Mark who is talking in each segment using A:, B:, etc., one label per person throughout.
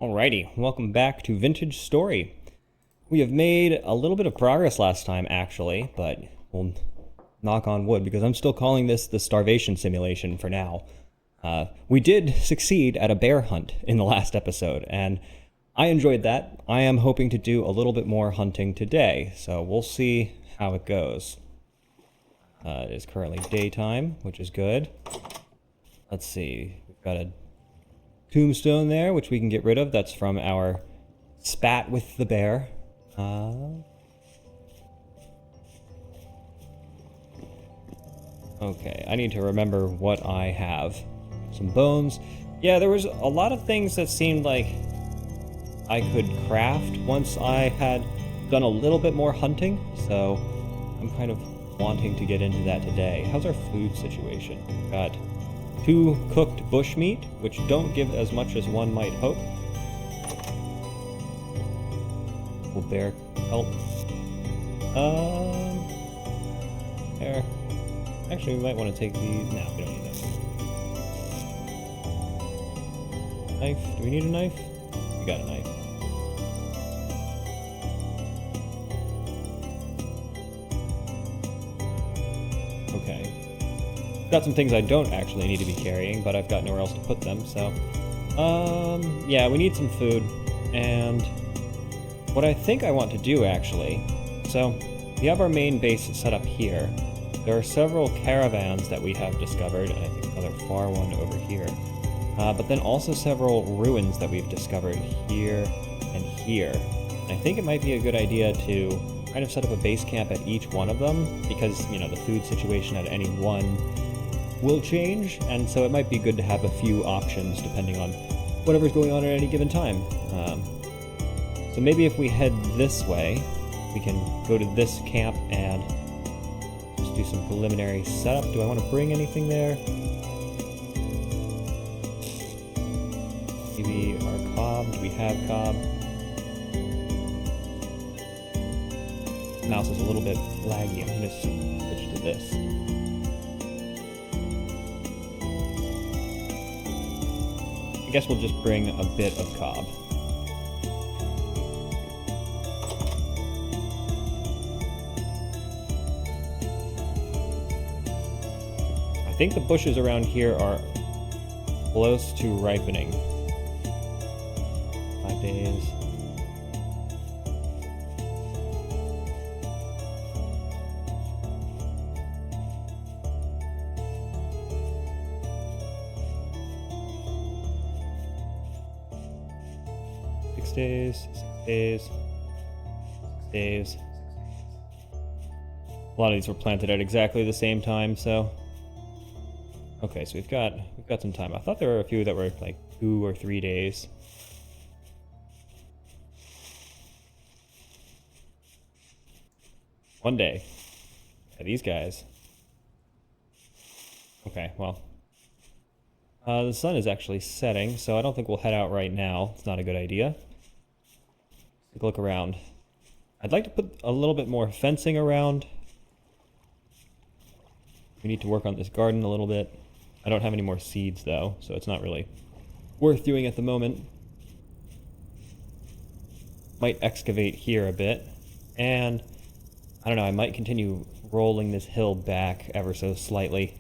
A: Alrighty, welcome back to Vintage Story. We have made a little bit of progress last time, actually, but we'll knock on wood because I'm still calling this the starvation simulation for now. We did succeed at a bear hunt in the last episode, and I enjoyed that. I am hoping to do a little bit more hunting today, so we'll see how it goes. It is currently daytime, which is good. Let's see, we've got a tombstone there, which we can get rid of. That's from our spat with the bear. Okay, I need to remember what I have. Some bones. Yeah, there was a lot of things that seemed like I could craft once I had done a little bit more hunting, so I'm kind of wanting to get into that today. How's our food situation? We've got 2 cooked bushmeat, which don't give as much as one might hope. Will bear help? There. Actually, we might want to take these. No, we don't need them. Knife? Do we need a knife? We got a knife. Okay. Got some things I don't actually need to be carrying, but I've got nowhere else to put them, so... yeah, we need some food, and... what I think I want to do, actually... So, we have our main base set up here. There are several caravans that we have discovered, and I think another far one over here. But then also several ruins that we've discovered here and here. And I think it might be a good idea to kind of set up a base camp at each one of them, because, you know, the food situation at any one will change, and so it might be good to have a few options depending on whatever's going on at any given time. So maybe if we head this way, we can go to this camp and just do some preliminary setup. Do I want to bring anything there? Maybe our cob. Do we have cob? Mouse is a little bit laggy. I'm going to switch to this. I guess we'll just bring a bit of cob. I think the bushes around here are close to ripening. 5 days. Days, 6 days, 6 days. A lot of these were planted at exactly the same time, so okay, so we've got some time. I thought there were a few that were like 2 or 3 days. One day. Yeah, these guys. Okay, well. The sun is actually setting, so I don't think we'll head out right now. It's not a good idea. Take a look around. I'd like to put a little bit more fencing around. We need to work on this garden a little bit. I don't have any more seeds, though, so it's not really worth doing at the moment. Might excavate here a bit. And, I don't know, I might continue rolling this hill back ever so slightly.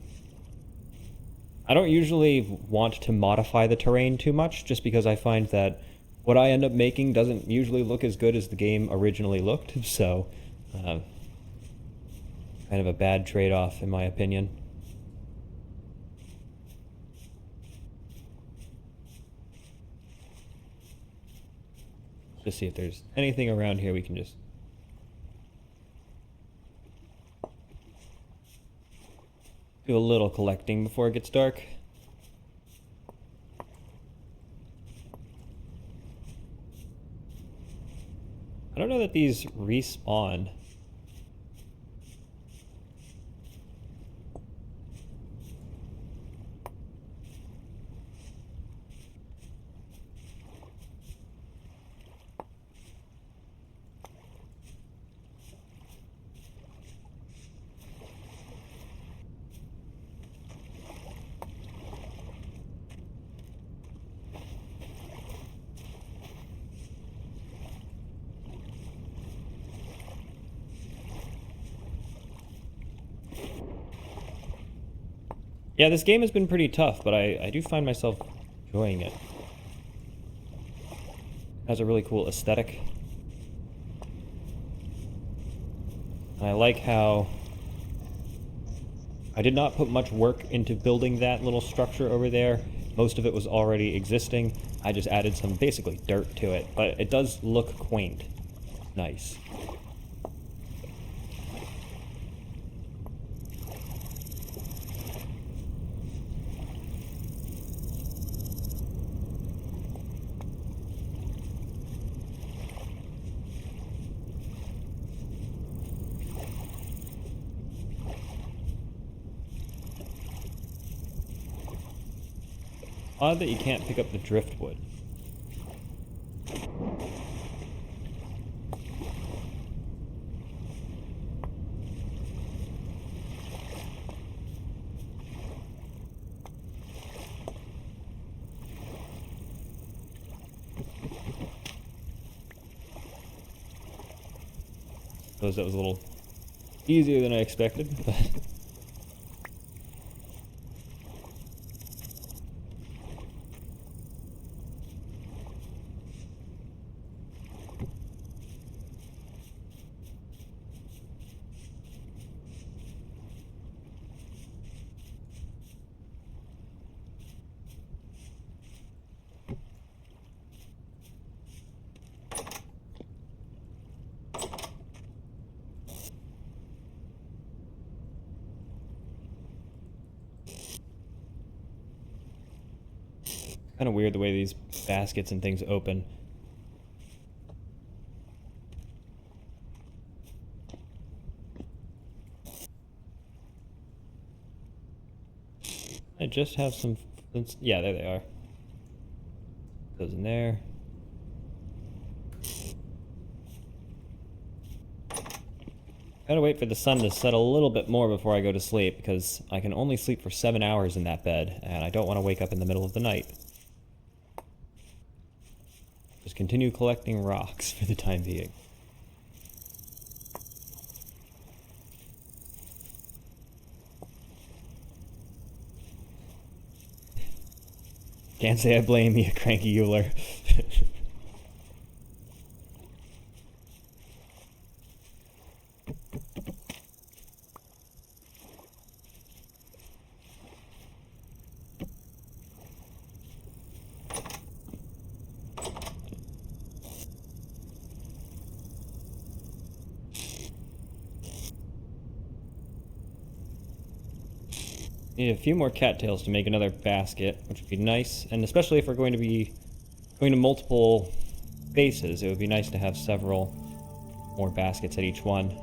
A: I don't usually want to modify the terrain too much, just because I find that what I end up making doesn't usually look as good as the game originally looked, so kind of a bad trade-off in my opinion. Just see if there's anything around here we can just do a little collecting before it gets dark. I don't know that these respawn. Yeah, this game has been pretty tough, but I do find myself enjoying it. It has a really cool aesthetic. And I like how I did not put much work into building that little structure over there. Most of it was already existing. I just added some basically dirt to it, but it does look quaint. Nice. Odd that you can't pick up the driftwood. Suppose that was a little easier than I expected, but... kind of weird the way these baskets and things open. I just have some... Yeah, there they are. Goes in there. Gotta wait for the sun to set a little bit more before I go to sleep, because I can only sleep for 7 hours in that bed, and I don't want to wake up in the middle of the night. Just continue collecting rocks for the time being. Can't say I blame you, Cranky Euler. Need a few more cattails to make another basket, which would be nice, and especially if we're going to be going to multiple bases, it would be nice to have several more baskets at each one.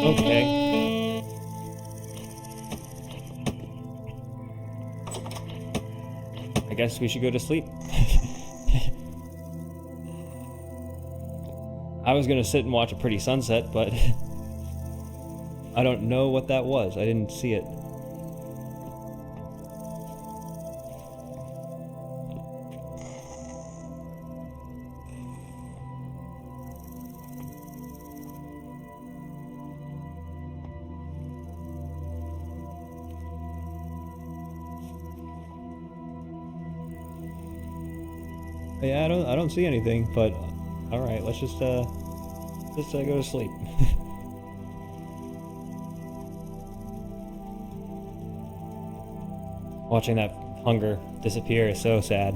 A: Okay. I guess we should go to sleep. I was gonna sit and watch a pretty sunset, but I don't know what that was. I didn't see it. Yeah, I don't see anything, but all right, let's just go to sleep. Watching that hunger disappear is so sad.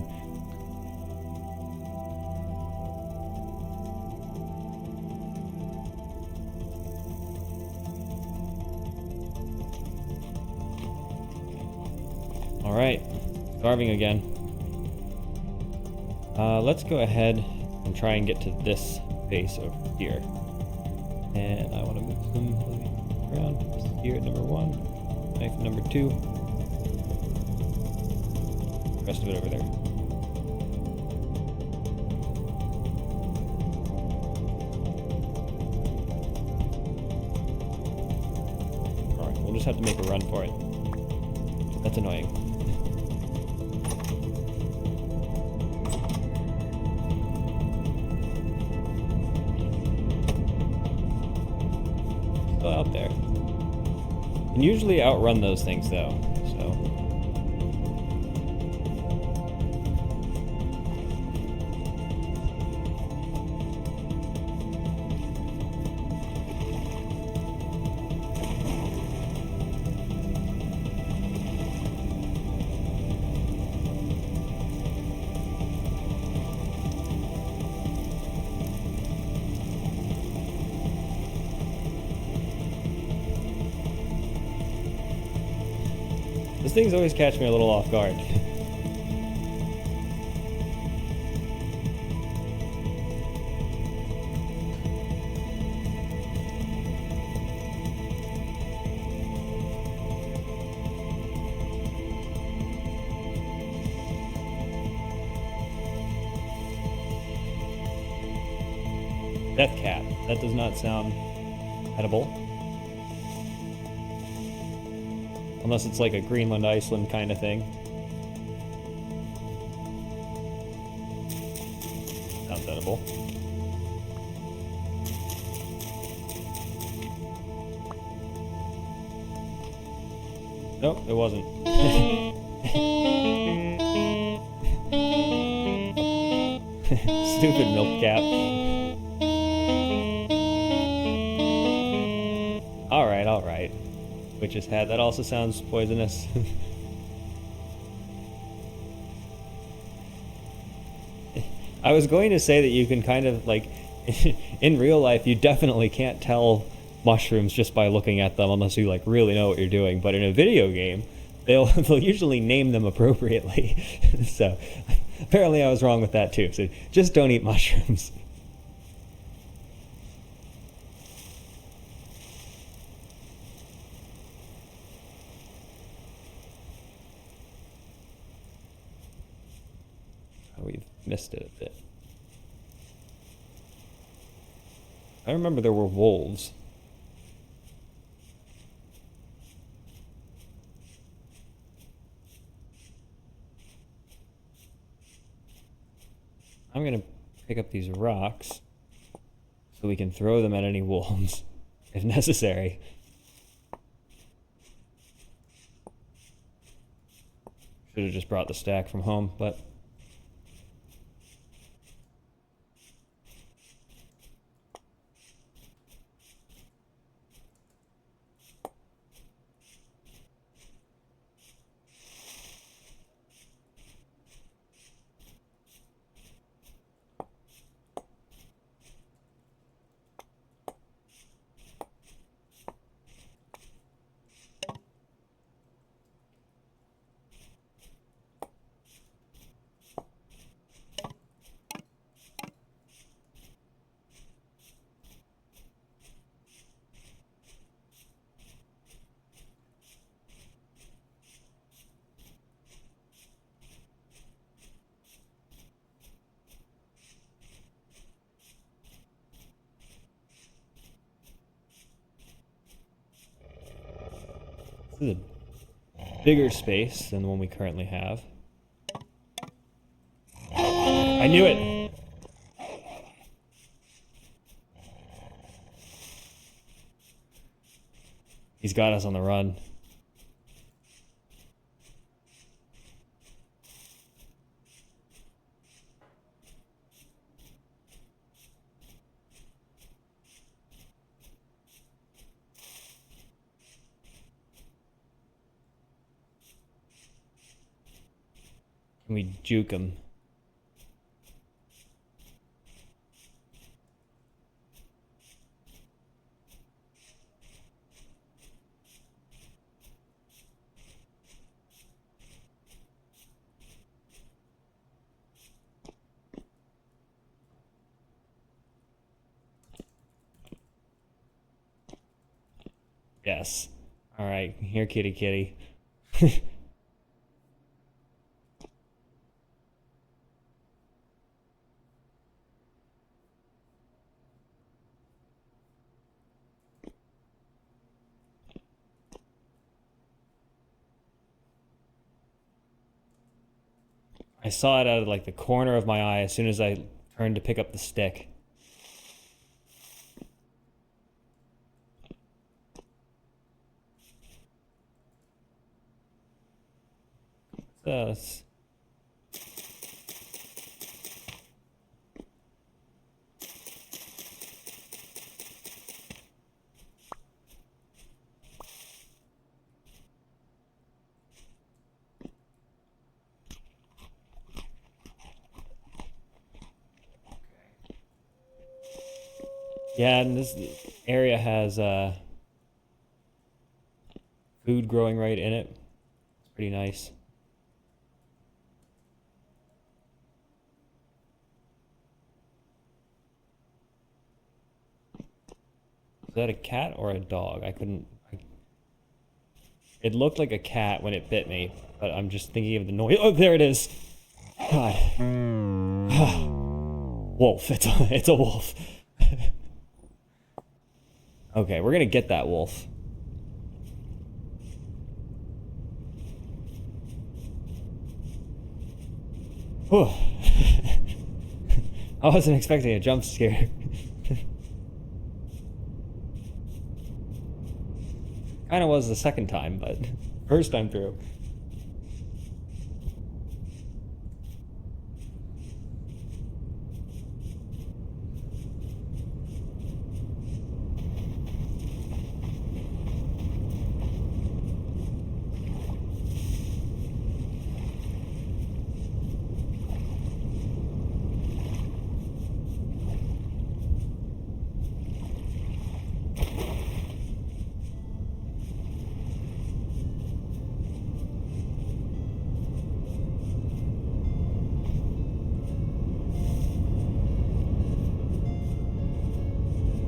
A: All right, starving again. Let's go ahead and try and get to this base over here. And I want to move some around. Here at number 1, knife number 2. The rest of it over there. just have to make a run for it. That's annoying. Still out there. Can usually outrun those things though, so. Those things always catch me a little off guard. Death cat. That does not sound edible. Unless it's like a Greenland, Iceland kind of thing. Sounds edible. Nope, it wasn't. Stupid milk cap. Alright. Witch's hat. That also sounds poisonous. I was going to say that you can kind of, like, in real life, you definitely can't tell mushrooms just by looking at them unless you, like, really know what you're doing. But in a video game, they'll usually name them appropriately. So, apparently I was wrong with that too. So, just don't eat mushrooms. We've missed it a bit. I remember there were wolves. I'm gonna pick up these rocks so we can throw them at any wolves if necessary. Should have just brought the stack from home, but this is a bigger space than the one we currently have. I knew it! He's got us on the run. Can we juke him? Yes. Alright, here kitty kitty. I saw it out of like the corner of my eye as soon as I turned to pick up the stick. This. Yeah, and this area has food growing right in it. It's pretty nice. Is that a cat or a dog? I couldn't... It looked like a cat when it bit me, but I'm just thinking of the noise. Oh, there it is! God. Wolf. It's a wolf. Okay, we're gonna get that wolf. Whew. I wasn't expecting a jump scare. Kinda was the second time, but first time through.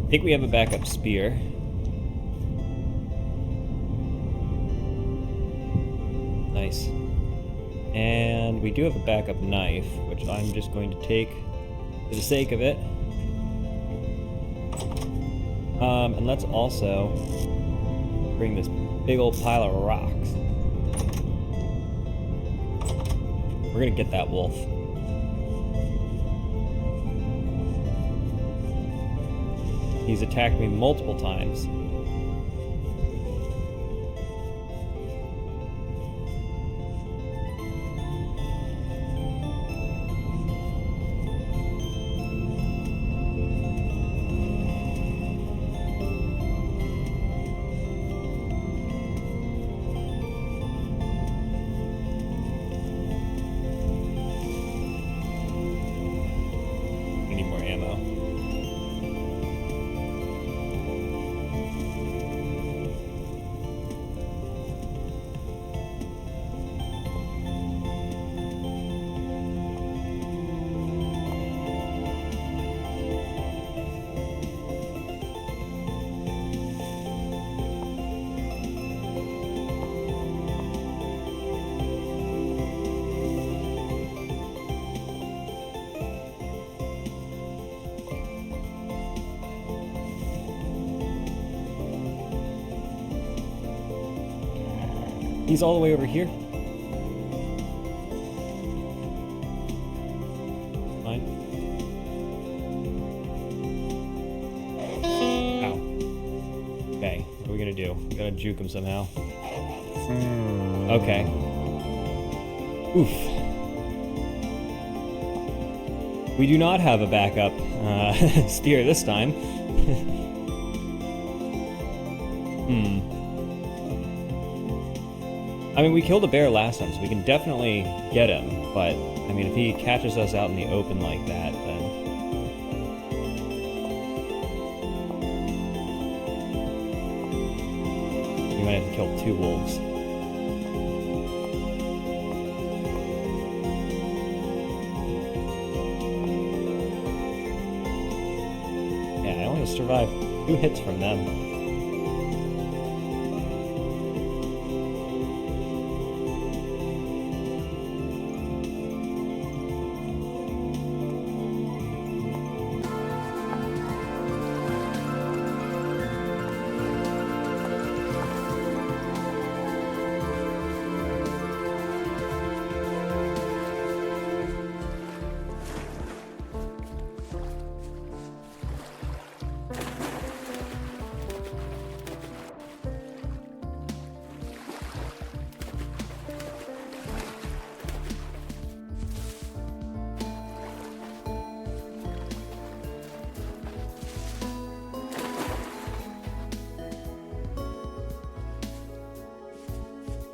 A: I think we have a backup spear. Nice. And we do have a backup knife, which I'm just going to take for the sake of it. And let's also bring this big old pile of rocks. We're gonna get that wolf. He's attacked me multiple times. We need more ammo. He's all the way over here. Fine. Ow. Okay, what are we gonna do? We gotta juke him somehow. Okay. Oof. We do not have a backup spear this time. I mean, we killed a bear last time, so we can definitely get him, but, I mean, if he catches us out in the open like that, then... we might have to kill 2 wolves. Yeah, I only survived 2 hits from them.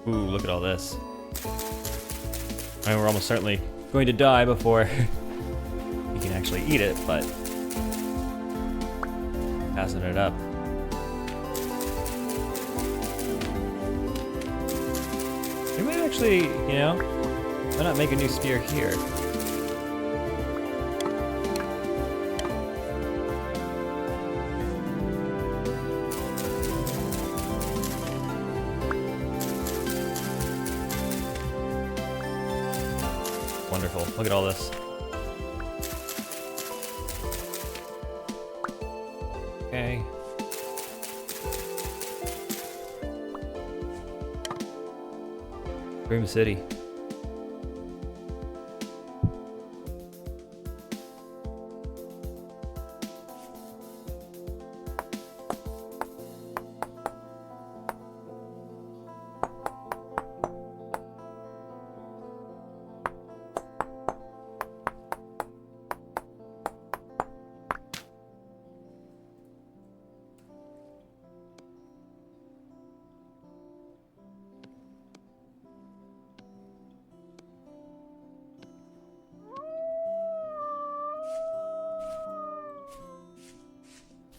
A: Ooh, look at all this. I mean, we're almost certainly going to die before we can actually eat it, but passing it up. We might actually, you know, why not make a new spear here? Wonderful. Look at all this. Okay. Room City.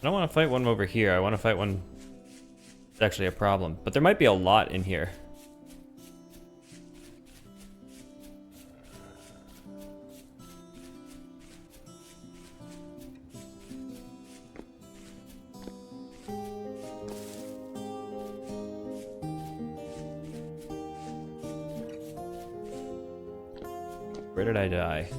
A: I don't want to fight one over here. I want to fight one that's actually a problem. But there might be a lot in here. Where did I die?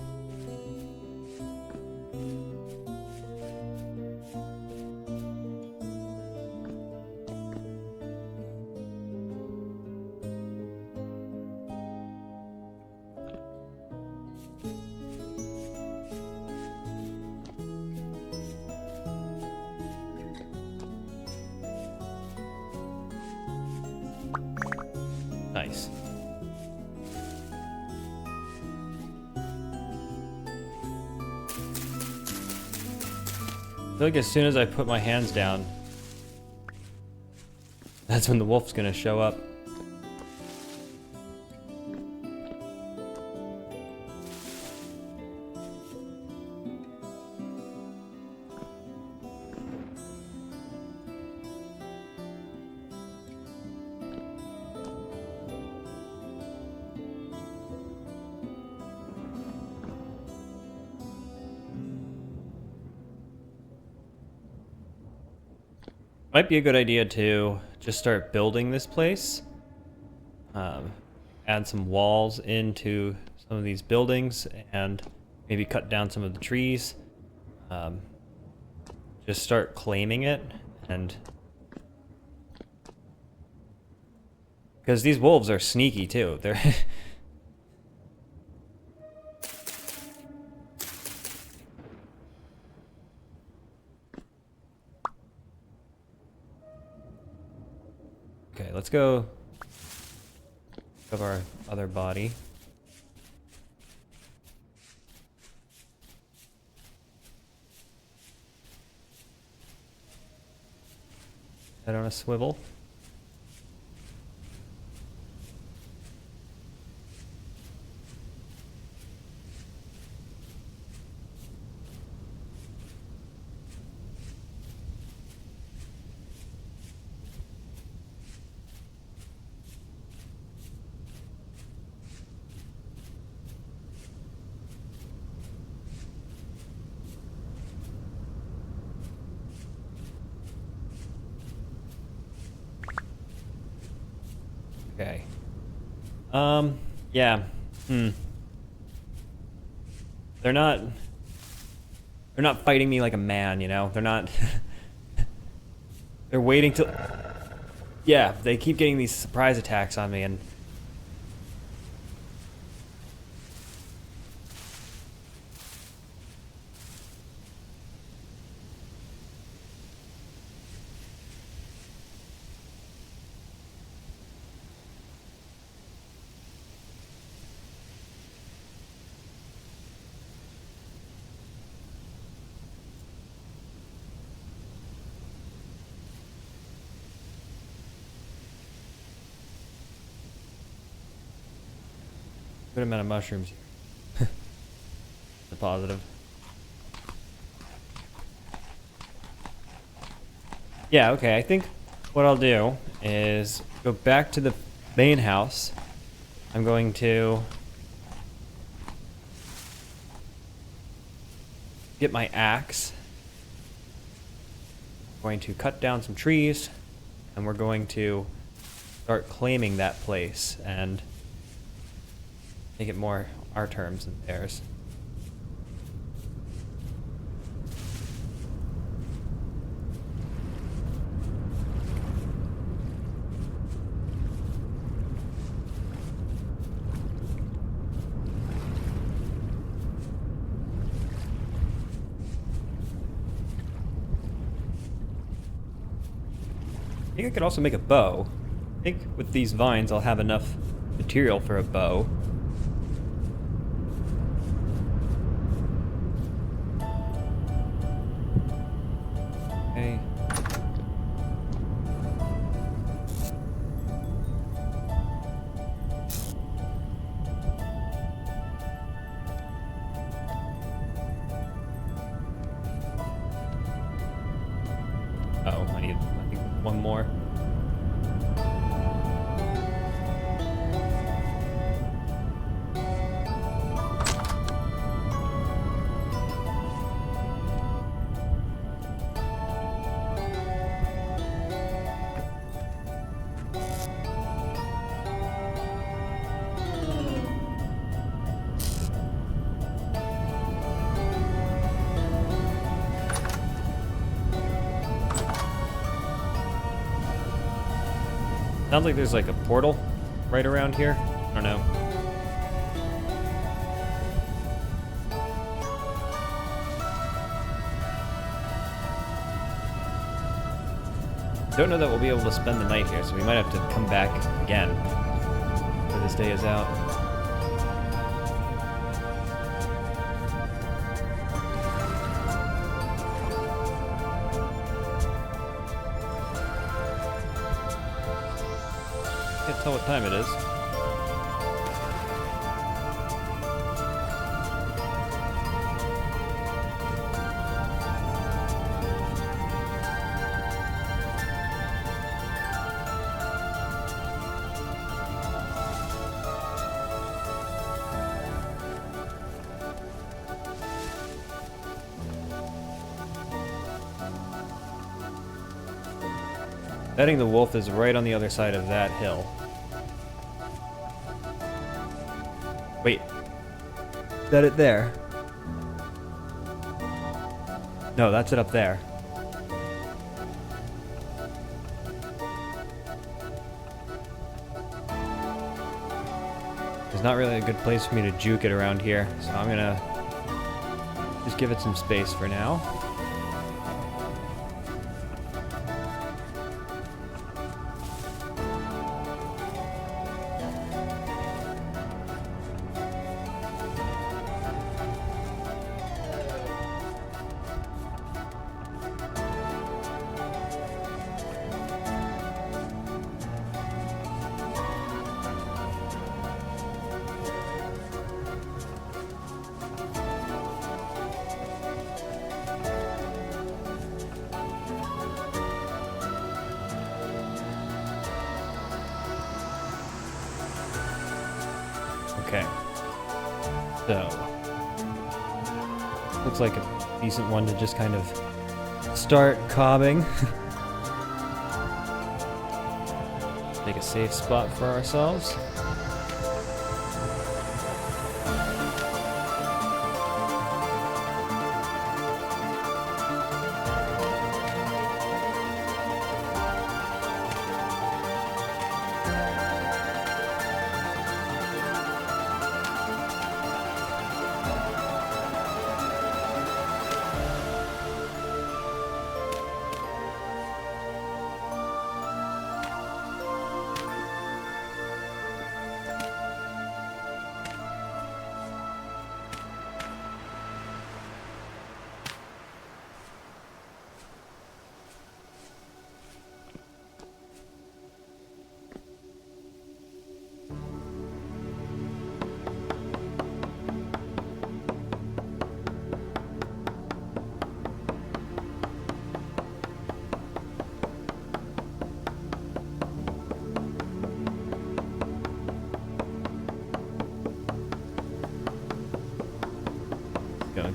A: Nice. I feel like as soon as I put my hands down, that's when the wolf's gonna show up. Might be a good idea to just start building this place. Add some walls into some of these buildings and maybe cut down some of the trees. Just start claiming it, and because these wolves are sneaky too. They're okay, let's go of our other body. Head on a swivel. Okay. Yeah. They're not fighting me like a man, you know? They're not they're waiting till yeah, they keep getting these surprise attacks on me, and Good amount of mushrooms. The positive. Yeah, okay, I think what I'll do is go back to the main house. I'm going to get my axe. I'm going to cut down some trees, and we're going to start claiming that place and make it more our terms than theirs. I think I could also make a bow. I think with these vines I'll have enough material for a bow. Okay. Oh, I need one more. Sounds like there's like a portal right around here. I don't know. Don't know that we'll be able to spend the night here, so we might have to come back again before this day is out. Can't tell what time it is. Betting the wolf is right on the other side of that hill. Wait. Is that it there? No, that's it up there. There's not really a good place for me to juke it around here, so I'm gonna just give it some space for now. Okay. So, looks like a decent one to just kind of start cobbing. Take a safe spot for ourselves.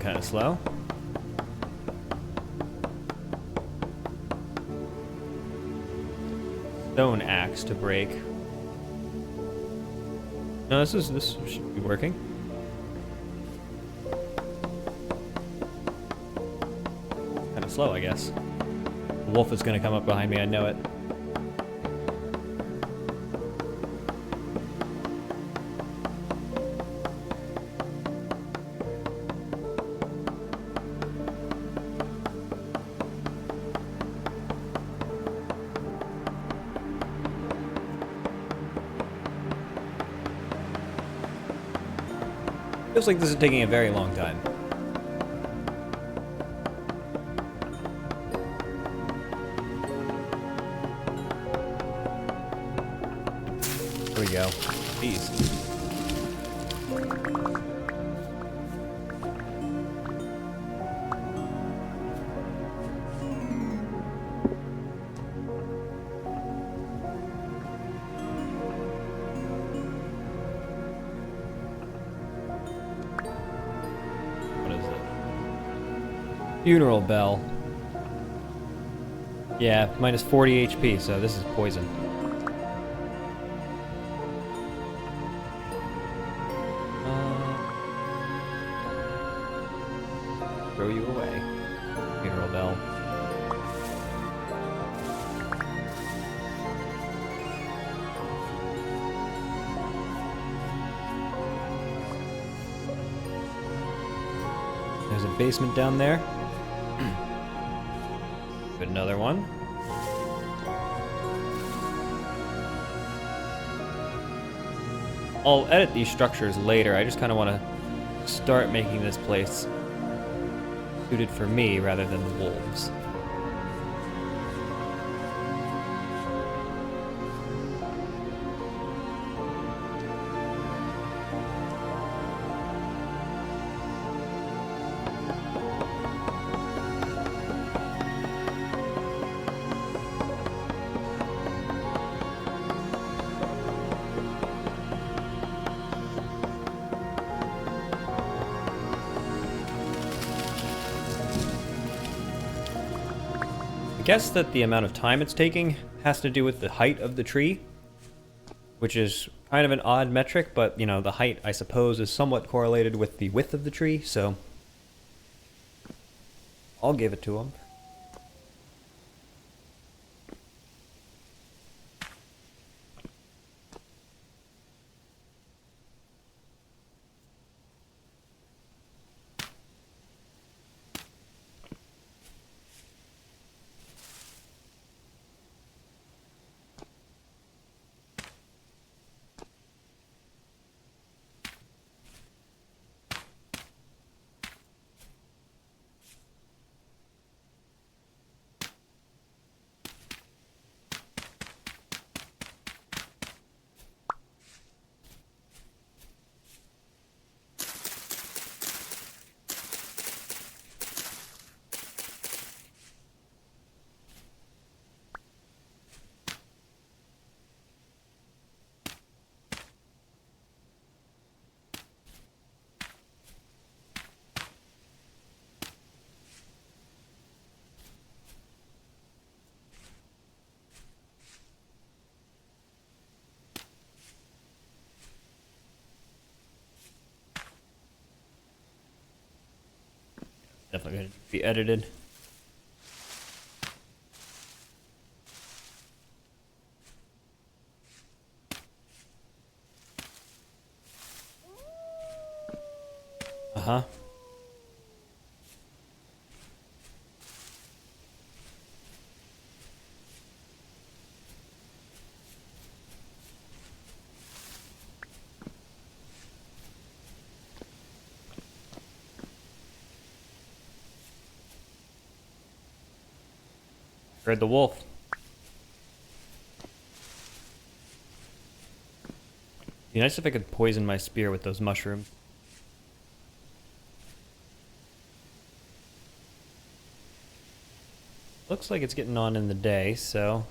A: kind of slow. Stone axe to break. No, this should be working. Kind of slow, I guess. The wolf is gonna come up behind me, I know it. Feels like this is taking a very long time. Here we go. Jeez. Funeral bell. Yeah, minus 40 HP, so this is poison. Throw you away. Funeral bell. There's a basement down there. Put another one. I'll edit these structures later. I just kind of want to start making this place suited for me rather than the wolves. I guess that the amount of time it's taking has to do with the height of the tree, which is kind of an odd metric, but, you know, the height, I suppose, is somewhat correlated with the width of the tree, so I'll give it to him. Definitely going to be edited. Uh-huh. Heard the wolf. Be nice if I could poison my spear with those mushrooms. Looks like it's getting on in the day, so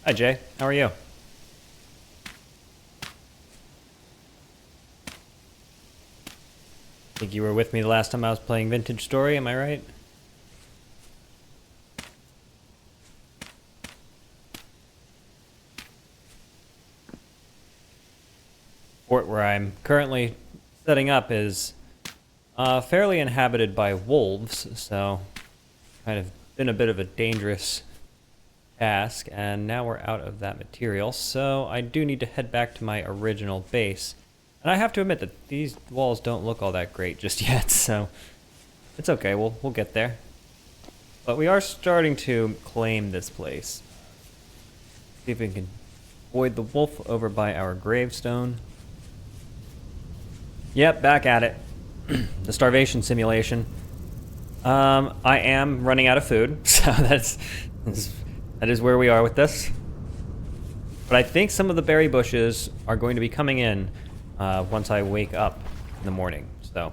A: Hi, Jay. How are you? I think you were with me the last time I was playing Vintage Story, am I right? Fort where I'm currently setting up is fairly inhabited by wolves, so kind of been a bit of a dangerous task, and now we're out of that material, so I do need to head back to my original base. And I have to admit that these walls don't look all that great just yet, so it's okay, we'll get there. But we are starting to claim this place. See if we can avoid the wolf over by our gravestone. Yep, back at it. The starvation simulation. I am running out of food, so that is where we are with this. But I think some of the berry bushes are going to be coming in once I wake up in the morning, so.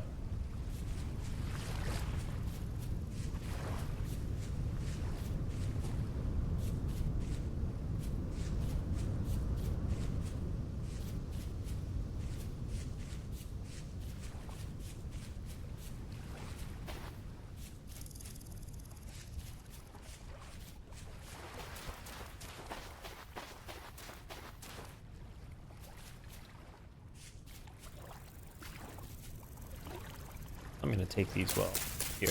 A: I'm gonna take these well here.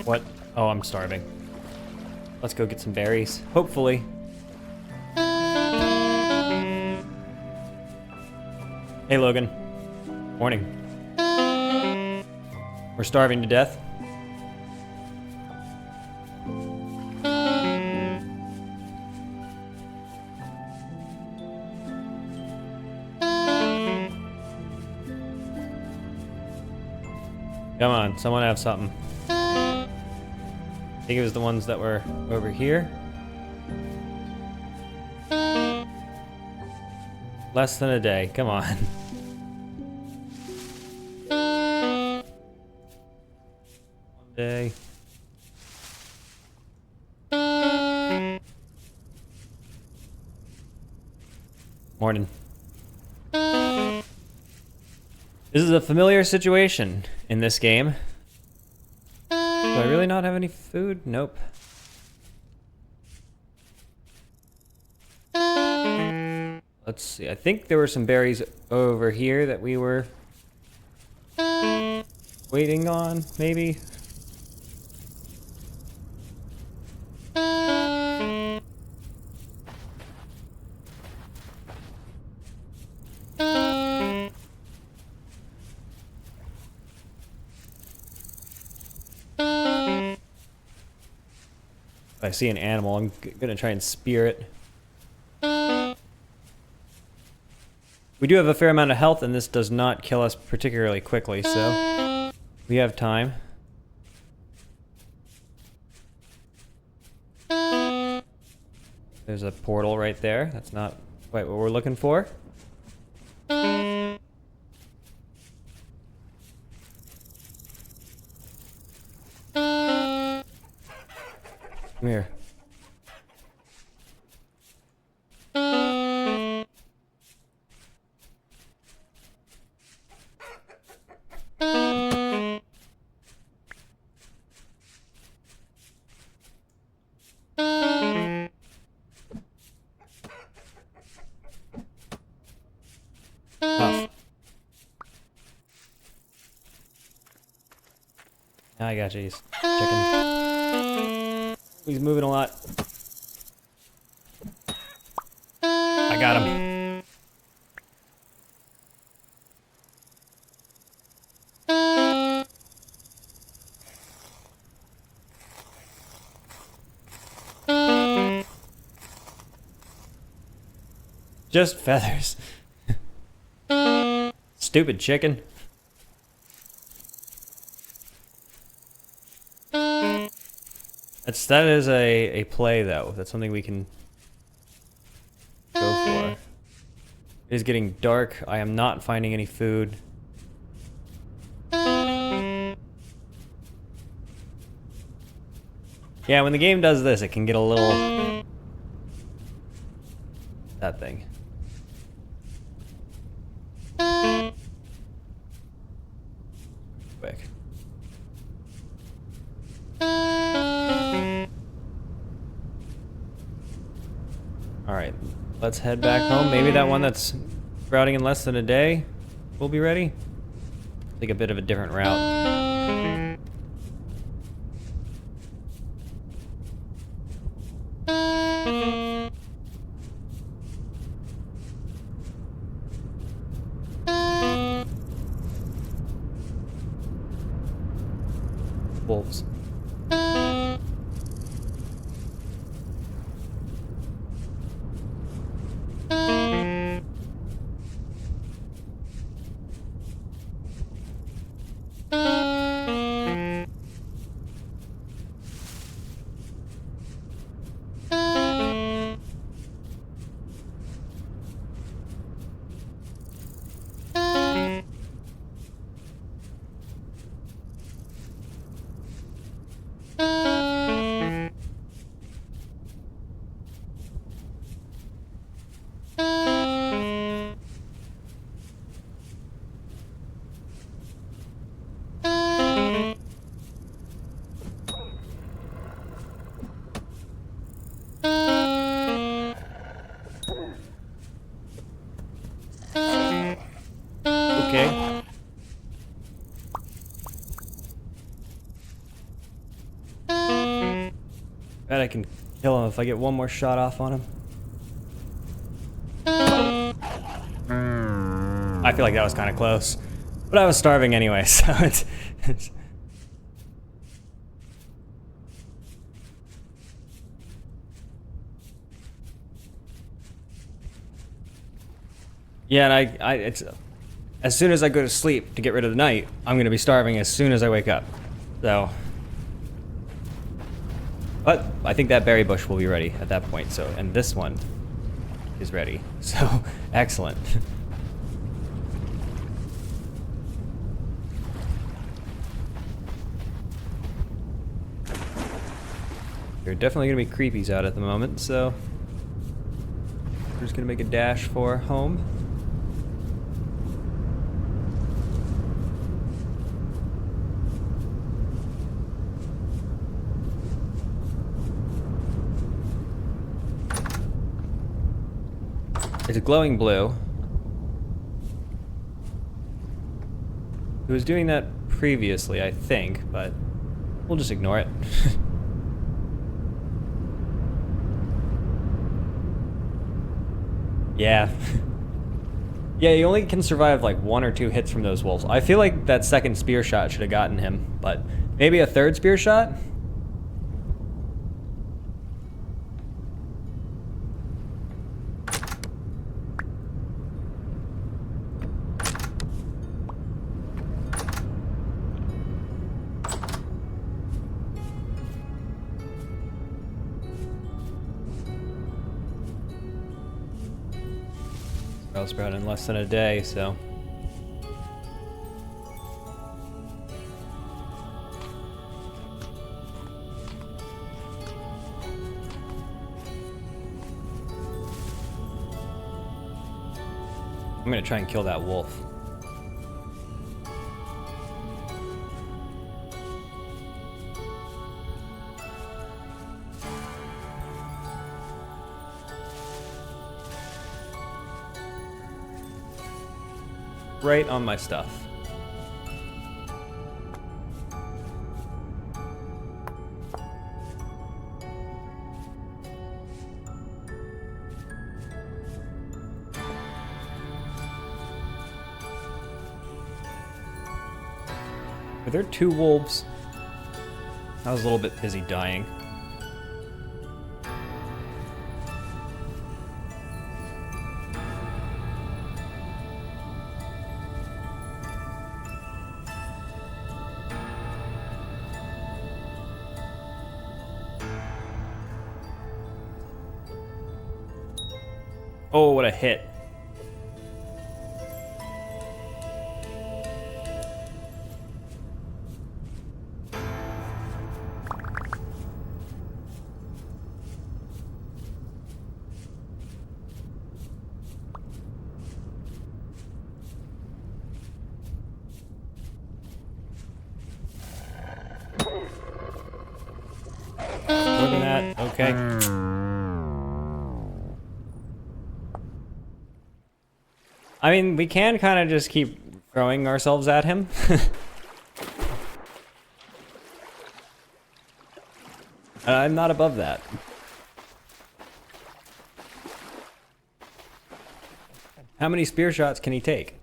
A: What? Oh, I'm starving. Let's go get some berries. Hopefully. Hey, Logan. Morning. We're starving to death. Come on, someone have something. I think it was the ones that were over here. Less than a day, come on. One day. Morning. This is a familiar situation in this game. Do I really not have any food? Nope. Let's see. I think there were some berries over here that we were waiting on, maybe. If I see an animal, I'm gonna try and spear it. We do have a fair amount of health, and this does not kill us particularly quickly, so we have time. There's a portal right there. That's not quite what we're looking for. Come here. Tough. I got you. He's chicken. He's moving a lot. I got him. just feathers. Stupid chicken. That is a play though. That's something we can go for. It is getting dark. I am not finding any food. Yeah, when the game does this, it can get a little... that thing. Quick. Alright, let's head back home. Maybe that one that's sprouting in less than a day will be ready. Take a bit of a different route. Wolves. Okay. Bet I can kill him if I get one more shot off on him. I feel like that was kind of close. But I was starving anyway, so it's... Yeah, and it's... As soon as I go to sleep to get rid of the night, I'm gonna be starving as soon as I wake up. So... But I think that berry bush will be ready at that point, so... And this one is ready. So, excellent. There are definitely gonna be creepies out at the moment, so... We're just gonna make a dash for home. It's a glowing blue. It was doing that previously, I think, but we'll just ignore it. Yeah. Yeah, you only can survive like 1 or 2 hits from those wolves. I feel like that second spear shot should have gotten him, but maybe a third spear shot? I'll sprout in less than a day, so... I'm gonna try and kill that wolf. Right on my stuff. Are there 2 wolves? I was a little bit busy dying. Oh, what a hit. More than that, okay. I mean, we can kind of just keep throwing ourselves at him. I'm not above that. How many spear shots can he take?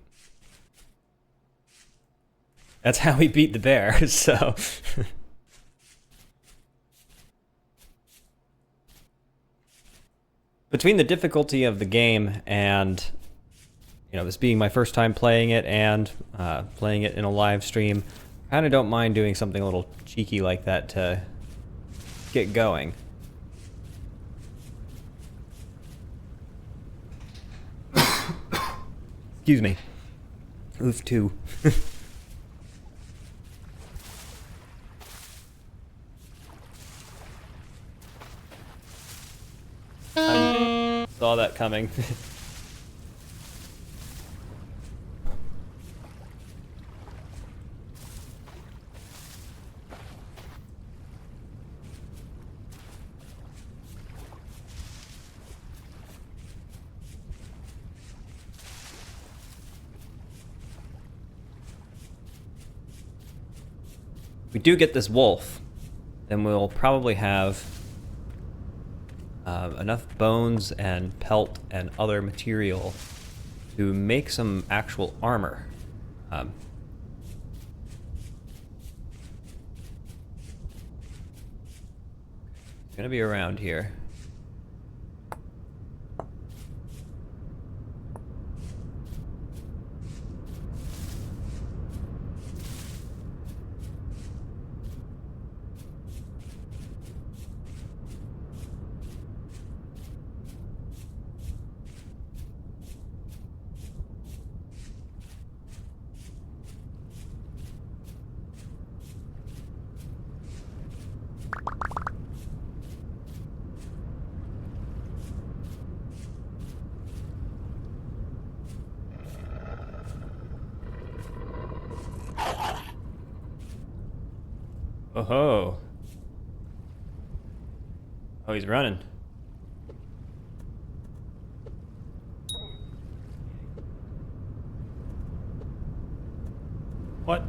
A: That's how we beat the bear, so... Between the difficulty of the game and, you know, this being my first time playing it and playing it in a live stream, I kind of don't mind doing something a little cheeky like that to get going. Excuse me. Oof, too. I saw that coming. If we do get this wolf, then we'll probably have enough bones and pelt and other material to make some actual armor. It's gonna be around here. Oh, oh, he's running. What?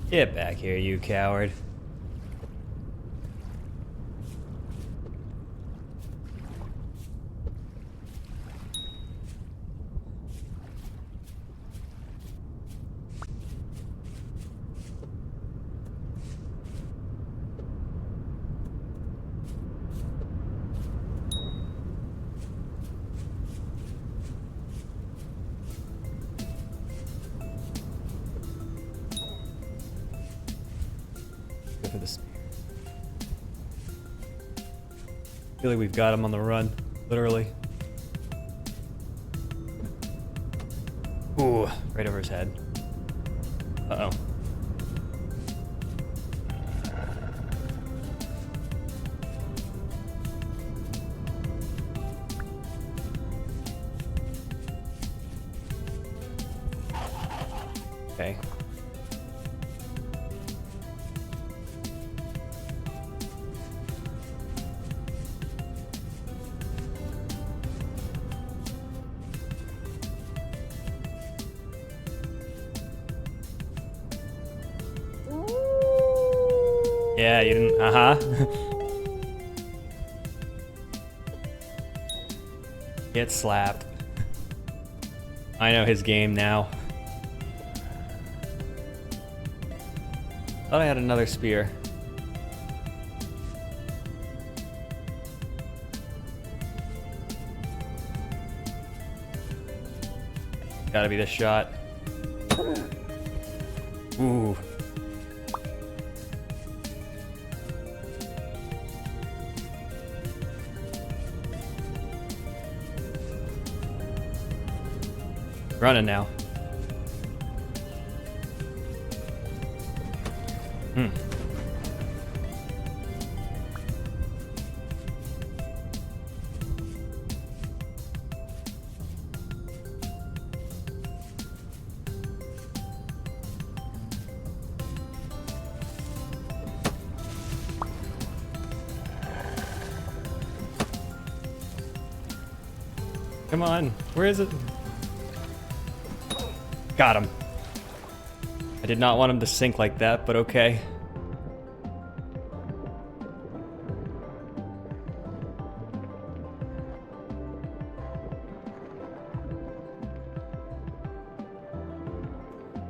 A: Get back here, you coward. Go for this. I feel like we've got him on the run, literally. Ooh, right over his head. Uh-oh. Okay. Yeah, you didn't, Get slapped. I know his game now. Thought I had another spear. Gotta be this shot. Ooh. Running now. Come on, where is it? Got him. I did not want him to sink like that, but okay.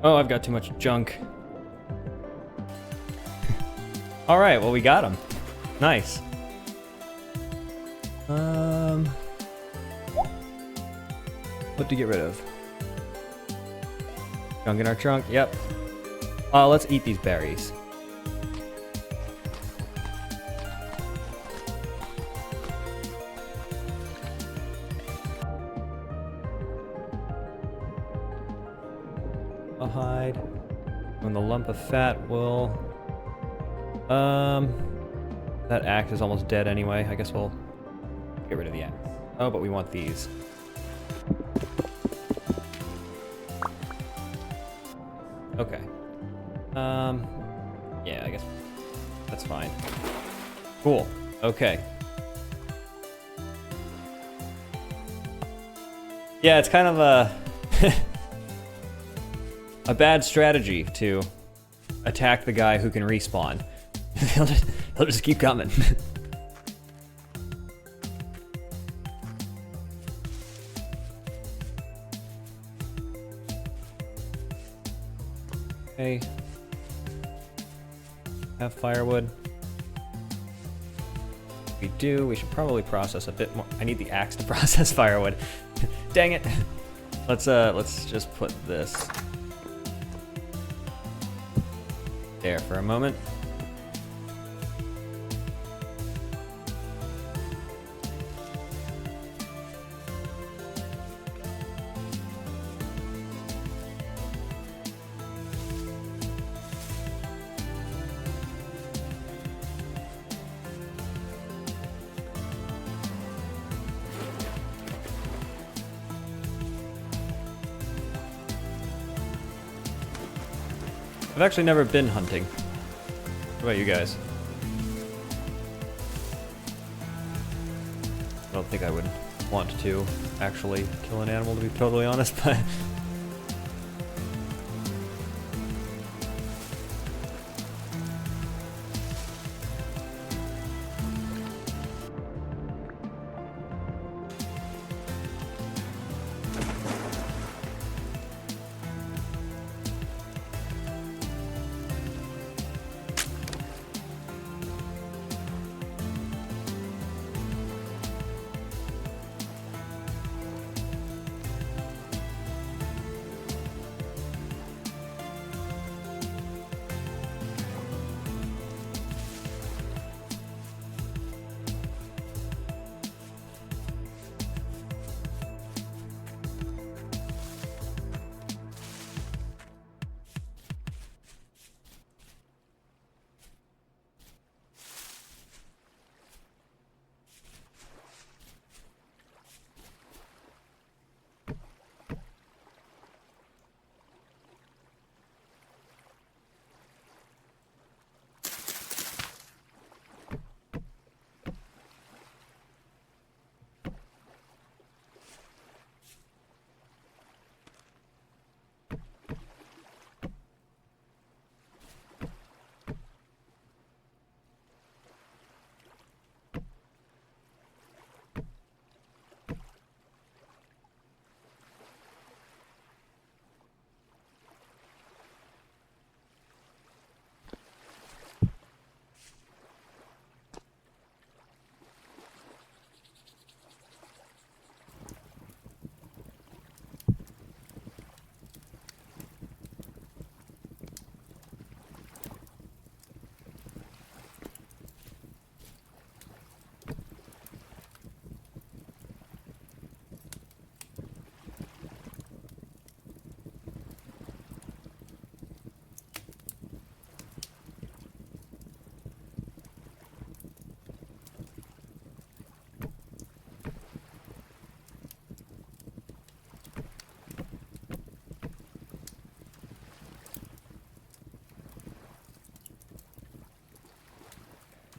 A: Oh, I've got too much junk. All right, well, we got him. Nice. What to get rid of? Junk in our trunk, yep. Let's eat these berries. I'll hide. When the lump of fat will... That axe is almost dead anyway. I guess we'll get rid of the axe. Oh, but we want these. Okay. Yeah, I guess that's fine. Cool. Okay. Yeah, it's kind of a a bad strategy to attack the guy who can respawn. he'll just keep coming. Okay. Have firewood. We do. We should probably process a bit more. I need the axe to process firewood. Dang it. Let's just put this there for a moment. I've actually never been hunting. What about you guys? I don't think I would want to actually kill an animal, to be totally honest, but...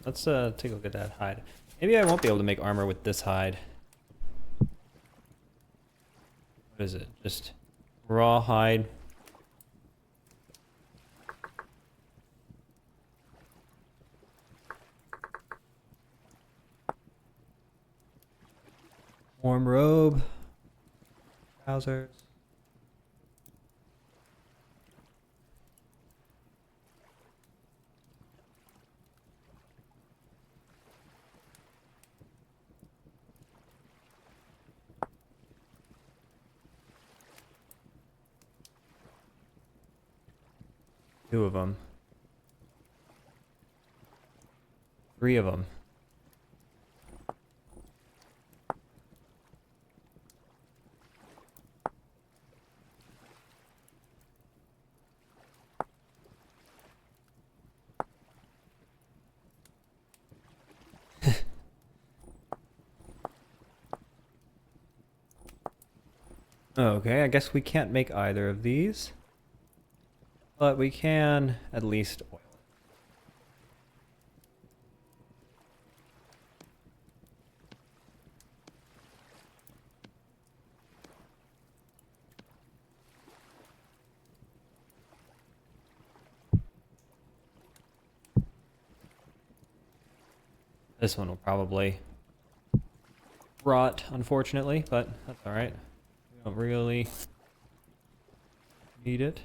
A: Let's take a look at that hide. Maybe I won't be able to make armor with this hide. What is it? Just raw hide. Warm robe. Trousers. Two of them. Three of them. Okay, I guess we can't make either of these. But we can at least oil it. This one will probably rot, unfortunately, but that's alright. We don't really need it.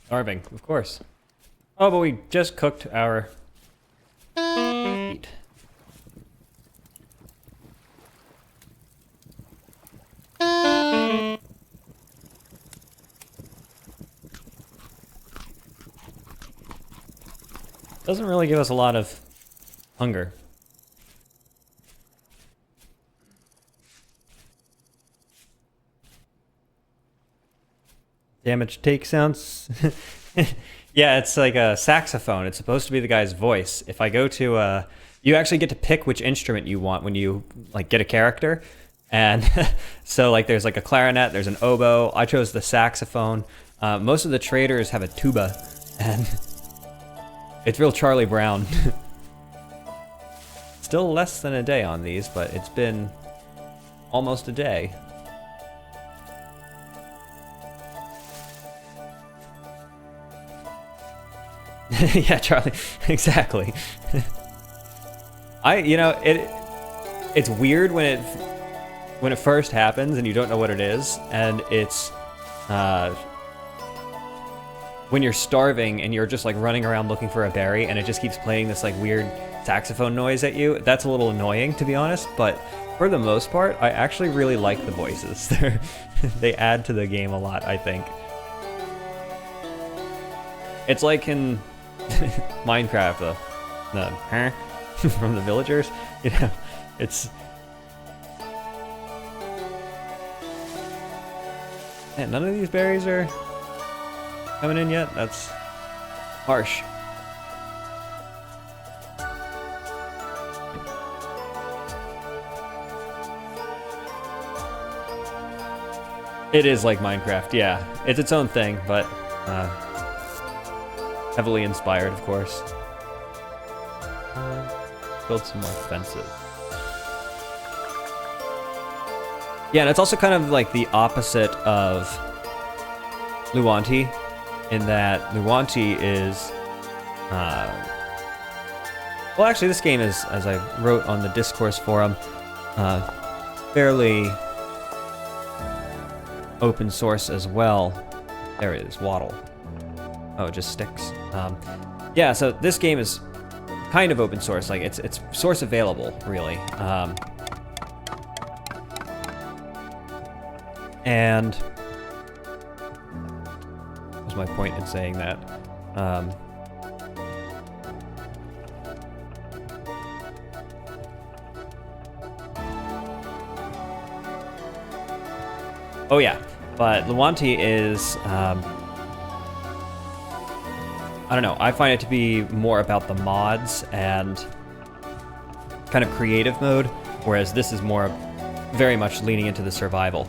A: Starving, of course. Oh, but we just cooked our meat. Doesn't really give us a lot of hunger. Damage take sounds. Yeah, it's like a saxophone. It's supposed to be the guy's voice. If I go to you actually get to pick which instrument you want when you like get a character. And so like there's like a clarinet, there's an oboe. I chose the saxophone. Most of the traders have a tuba, and it's real Charlie Brown. Still less than a day on these, but it's been almost a day. Yeah, Charlie, exactly. It's weird when it first happens and you don't know what it is, and it's when you're starving and you're just like running around looking for a berry and it just keeps playing this like weird saxophone noise at you. That's a little annoying, to be honest, but for the most part, I actually really like the voices. They add to the game a lot, I think. It's like in Minecraft, the from the villagers, you know, it's... Man, none of these berries are coming in yet? That's harsh. It is like Minecraft, yeah. It's its own thing, but heavily inspired, of course. Build some more fences. Yeah, and it's also kind of like the opposite of Luanti, in that Luanti is Well, actually, this game is, as I wrote on the Discourse forum, fairly open source as well. There it is, waddle. Oh, it just sticks. Yeah, so this game is kind of open source. Like, it's source available, really. And what was my point in saying that? Oh yeah, but Luanti is, I don't know, I find it to be more about the mods and kind of creative mode, whereas this is more very much leaning into the survival.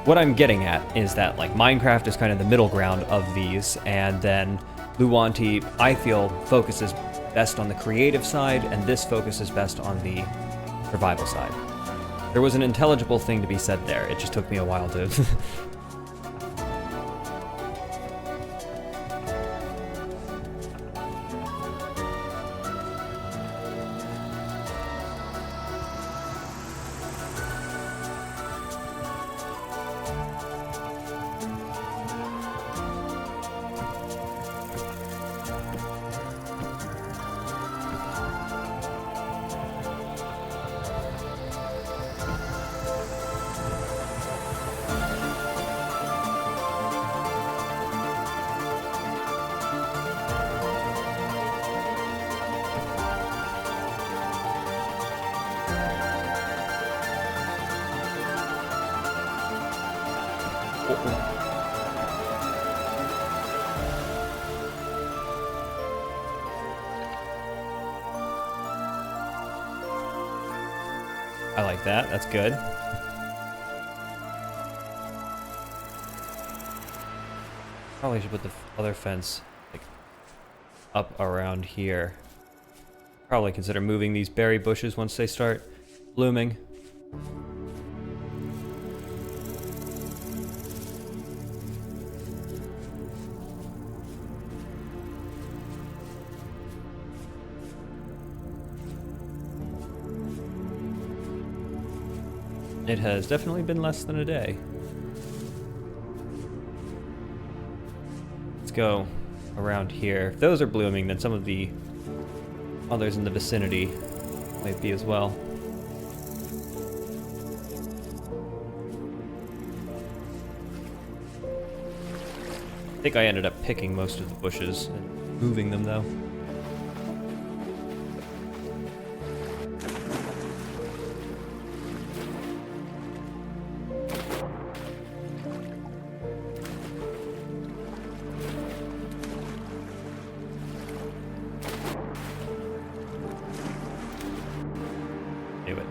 A: What I'm getting at is that, like, Minecraft is kind of the middle ground of these, and then Luanti, I feel, focuses best on the creative side, and this focuses best on the survival side. There was an intelligible thing to be said there. It just took me a while to... I like that. That's good. Probably should put the other fence, like, up around here. Probably consider moving these berry bushes once they start blooming. It has definitely been less than a day. Let's go around here. If those are blooming, then some of the others in the vicinity might be as well. I think I ended up picking most of the bushes and moving them, though. Do it.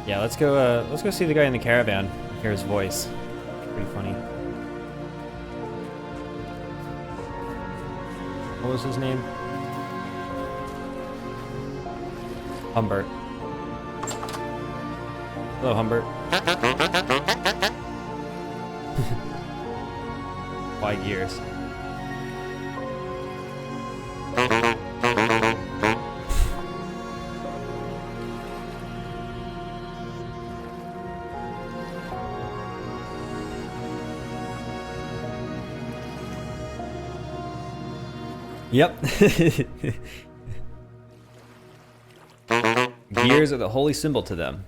A: Yeah, let's go see the guy in the caravan. Hear his voice. Pretty funny. What was his name? Humbert. Hello, Humbert. Why gears? Yep. Gears are the holy symbol to them.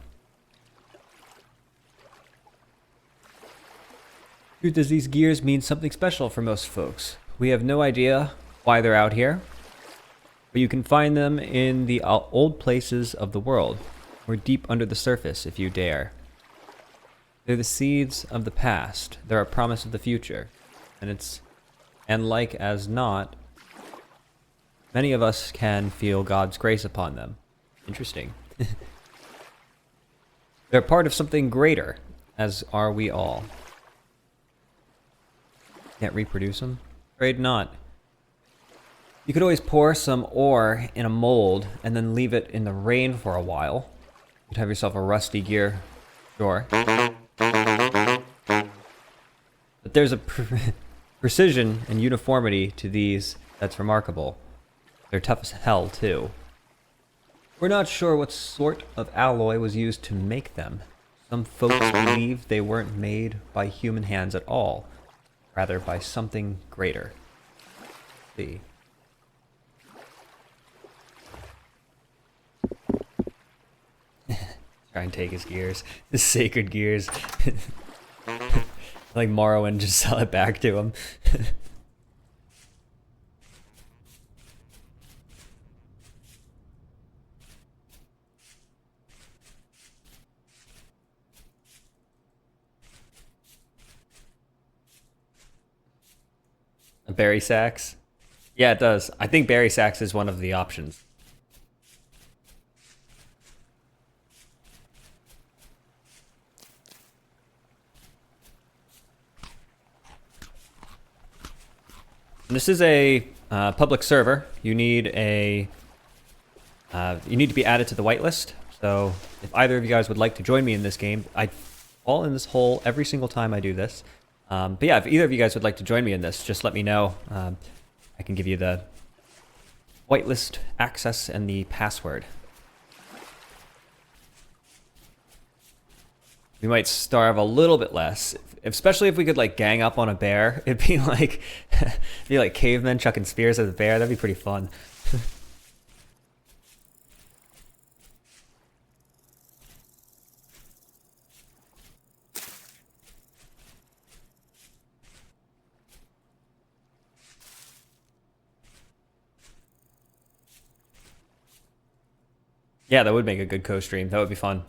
A: Truth is, these gears mean something special for most folks. We have no idea why they're out here, but you can find them in the old places of the world, or deep under the surface if you dare. They're the seeds of the past. They're a promise of the future, and like as not, many of us can feel God's grace upon them. Interesting. They're part of something greater, as are we all. Can't reproduce them? Afraid not. You could always pour some ore in a mold and then leave it in the rain for a while. You'd have yourself a rusty gear. Sure. But there's a precision and uniformity to these that's remarkable. They're tough as hell, too. We're not sure what sort of alloy was used to make them. Some folks believe they weren't made by human hands at all, rather by something greater. Let's see. Try and take his gears. His sacred gears. Like Morrowind, just sell it back to him. Berry sacks? Yeah, it does. I think berry sacks is one of the options. This is a public server. You need a you need to be added to the whitelist. So if either of you guys would like to join me in this game, I fall in this hole every single time I do this. But yeah, if either of you guys would like to join me in this, just let me know. I can give you the whitelist access and the password. We might starve a little bit less, especially if we could like gang up on a bear. It'd be like cavemen chucking spears at the bear. That'd be pretty fun. Yeah, that would make a good co-stream. That would be fun.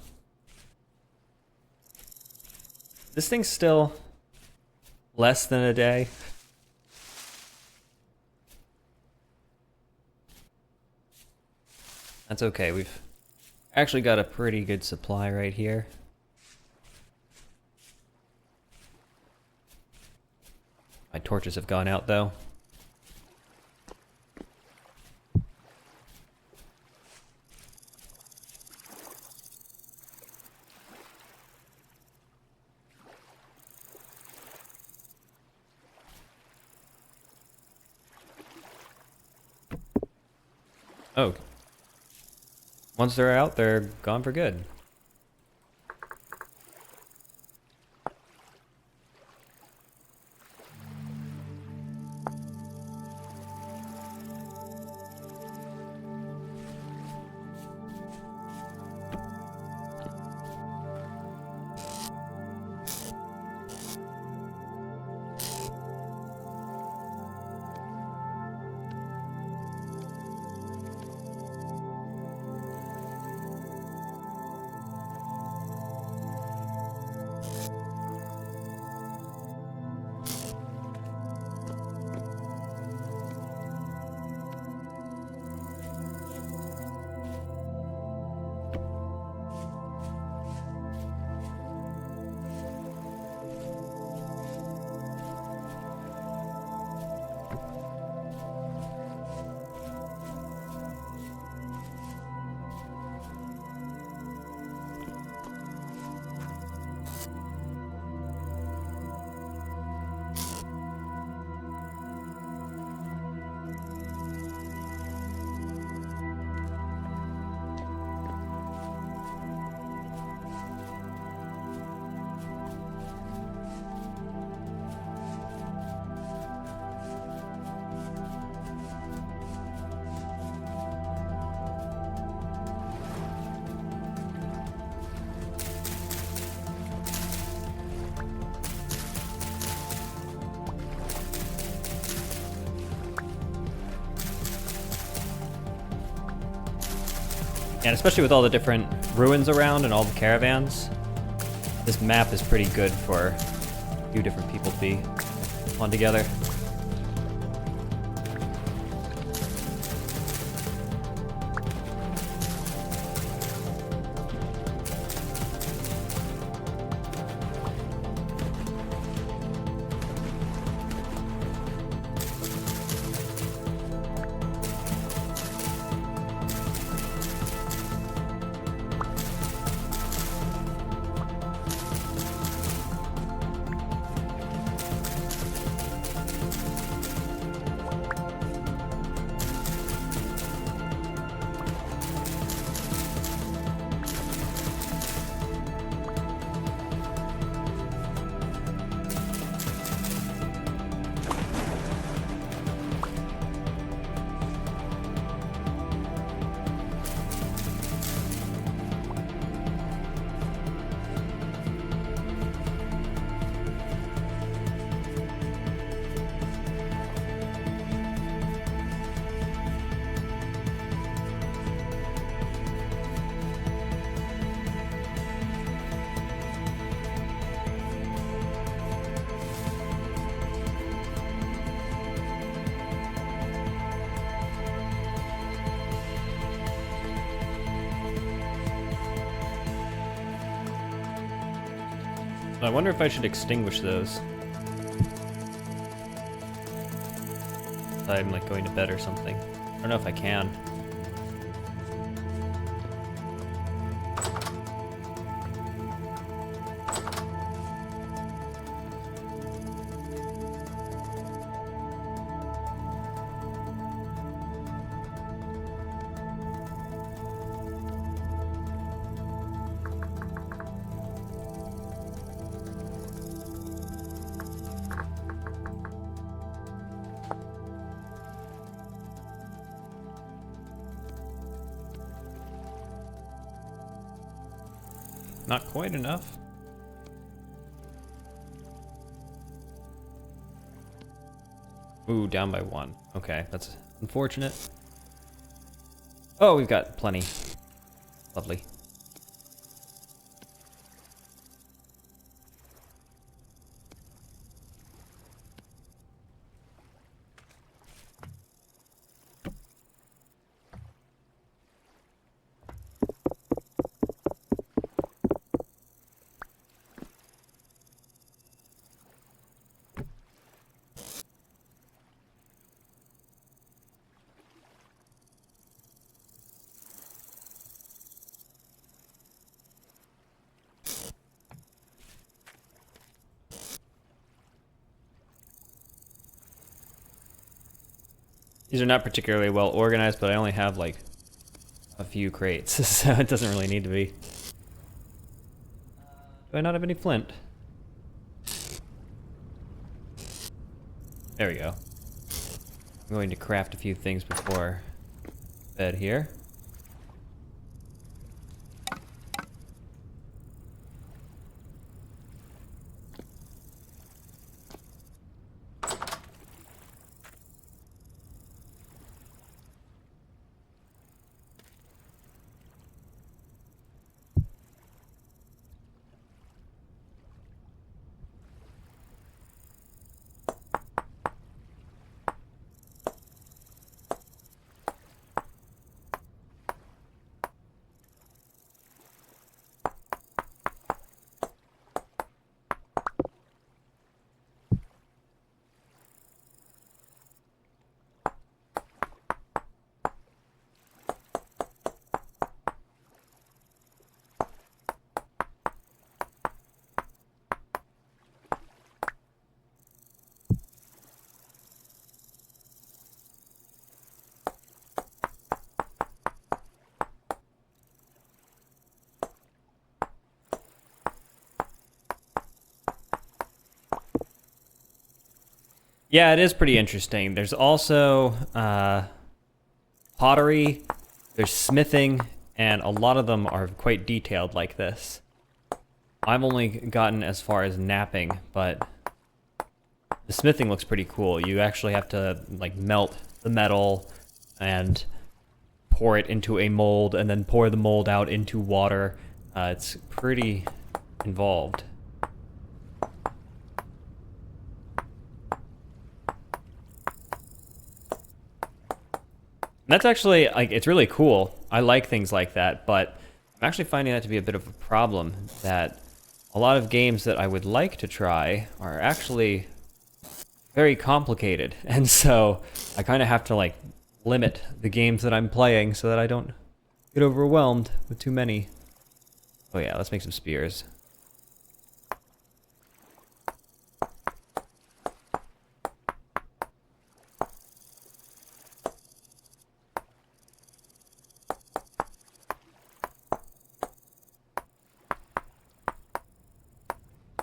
A: This thing's still less than a day. That's okay. We've actually got a pretty good supply right here. My torches have gone out though. Oh. Once they're out, they're gone for good. And especially with all the different ruins around and all the caravans, this map is pretty good for a few different people to be on together. I wonder if I should extinguish those. I'm like going to bed or something. I don't know if I can. Not quite enough. Ooh, down by 1. Okay, that's unfortunate. Oh, we've got plenty. Lovely. These are not particularly well organized, but I only have like a few crates, so it doesn't really need to be. Do I not have any flint? There we go. I'm going to craft a few things before bed here. Yeah, it is pretty interesting. There's also pottery, there's smithing, and a lot of them are quite detailed like this. I've only gotten as far as napping, but the smithing looks pretty cool. You actually have to like melt the metal and pour it into a mold and then pour the mold out into water. It's pretty involved. That's actually, like, it's really cool. I like things like that, but I'm actually finding that to be a bit of a problem, that a lot of games that I would like to try are actually very complicated, and so I kind of have to, like, limit the games that I'm playing so that I don't get overwhelmed with too many. Oh yeah, let's make some spears.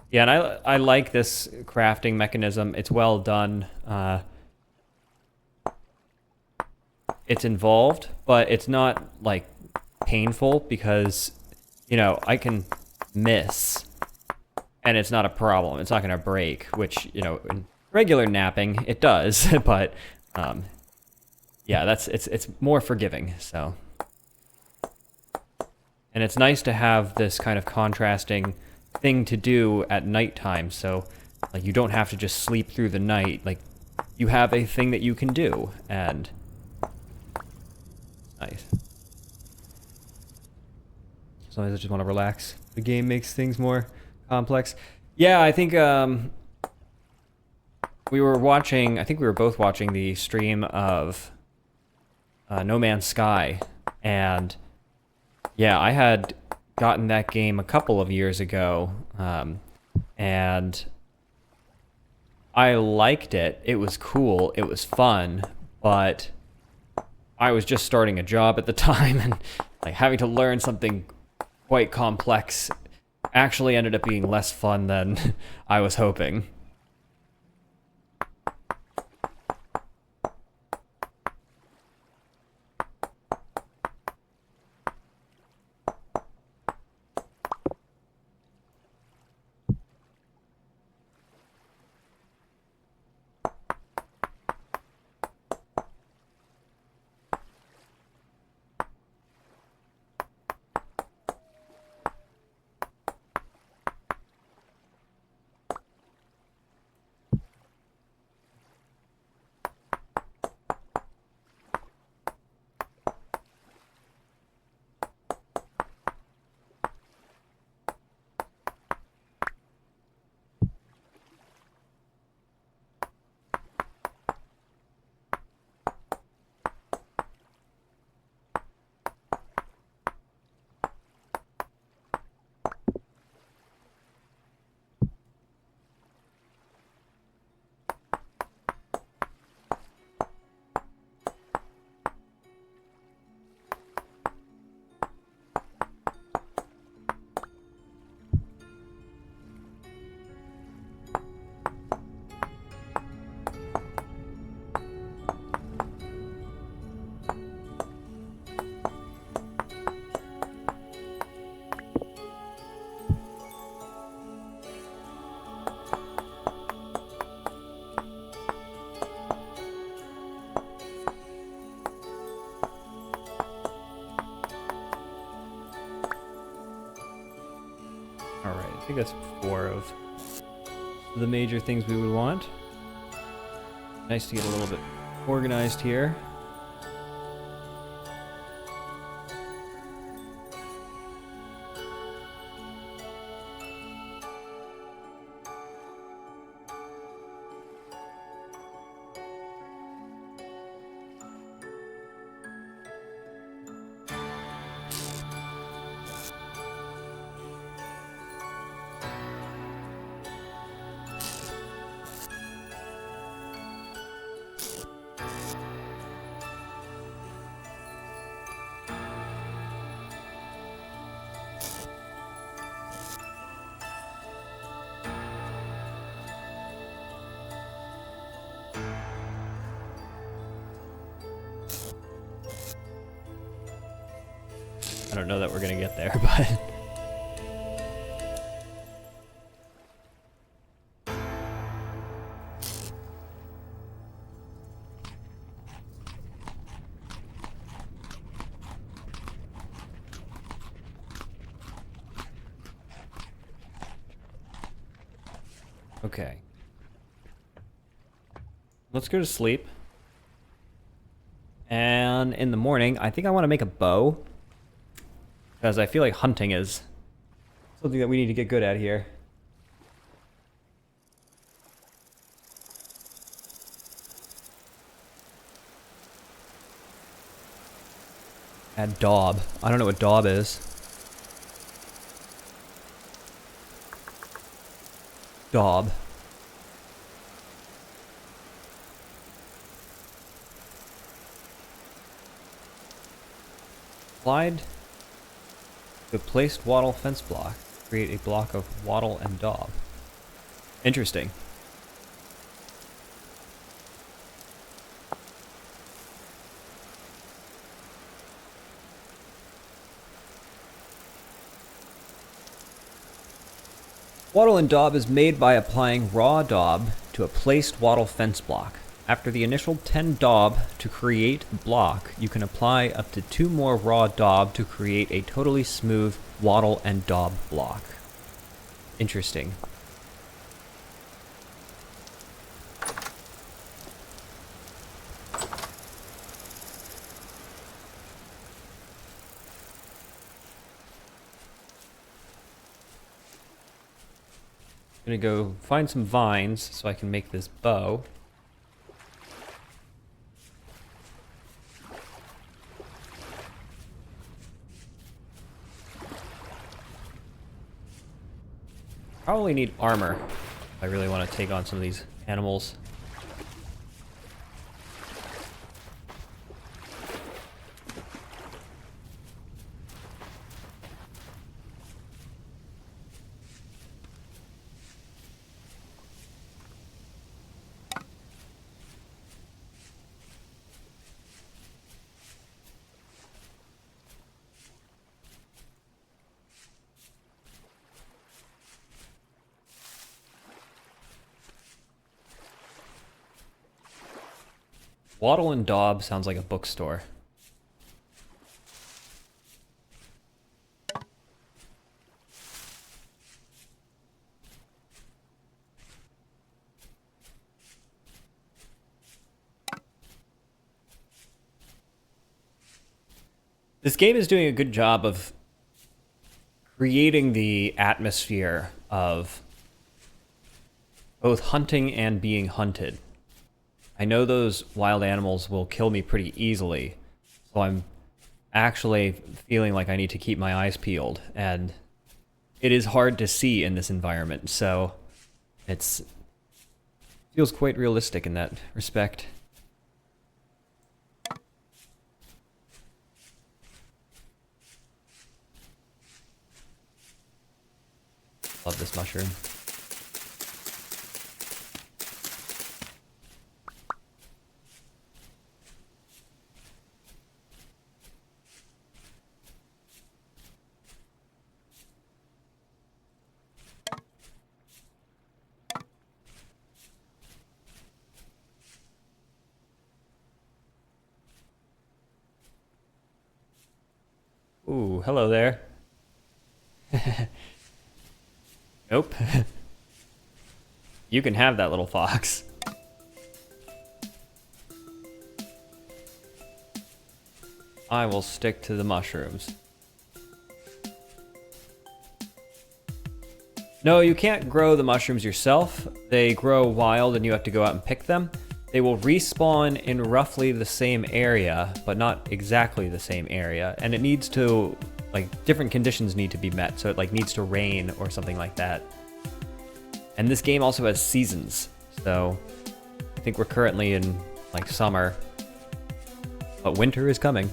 A: Yeah, and I like this crafting mechanism. It's well done. It's involved, but it's not, like, painful because, you know, I can miss, and it's not a problem. It's not going to break, which, you know, in regular napping, it does, but, yeah, it's more forgiving, so. And it's nice to have this kind of contrasting thing to do at nighttime, so, like, you don't have to just sleep through the night. Like, you have a thing that you can do, and nice. Sometimes I just want to relax. The game makes things more complex. Yeah, I think we were both watching the stream of No Man's Sky, and yeah, I had gotten that game a couple of years ago, and I liked it. It was cool. It was fun, but I was just starting a job at the time, and like having to learn something quite complex actually ended up being less fun than I was hoping. Alright, I think that's 4 of the major things we would want. Nice to get a little bit organized here. I don't know that we're gonna get there, but... Okay. Let's go to sleep. And in the morning, I think I want to make a bow. Because I feel like hunting is something that we need to get good at here. Add daub. I don't know what daub is. Daub. Applied to a placed wattle fence block. Create a block of wattle and daub. Interesting. Wattle and daub is made by applying raw daub to a placed wattle fence block. After the initial 10 daub to create the block, you can apply up to 2 more raw daub to create a totally smooth wattle and daub block. Interesting. I'm gonna go find some vines so I can make this bow. Probably need armor if I really want to take on some of these animals. Wattle and daub sounds like a bookstore. This game is doing a good job of creating the atmosphere of both hunting and being hunted. I know those wild animals will kill me pretty easily, so I'm actually feeling like I need to keep my eyes peeled, and it is hard to see in this environment, so it feels quite realistic in that respect. Love this mushroom. Ooh, hello there. Nope. You can have that little fox. I will stick to the mushrooms. No, you can't grow the mushrooms yourself. They grow wild and you have to go out and pick them. They will respawn in roughly the same area, but not exactly the same area. And it needs to, like, different conditions need to be met. So it, like, needs to rain or something like that. And this game also has seasons. So I think we're currently in, like, summer. But winter is coming.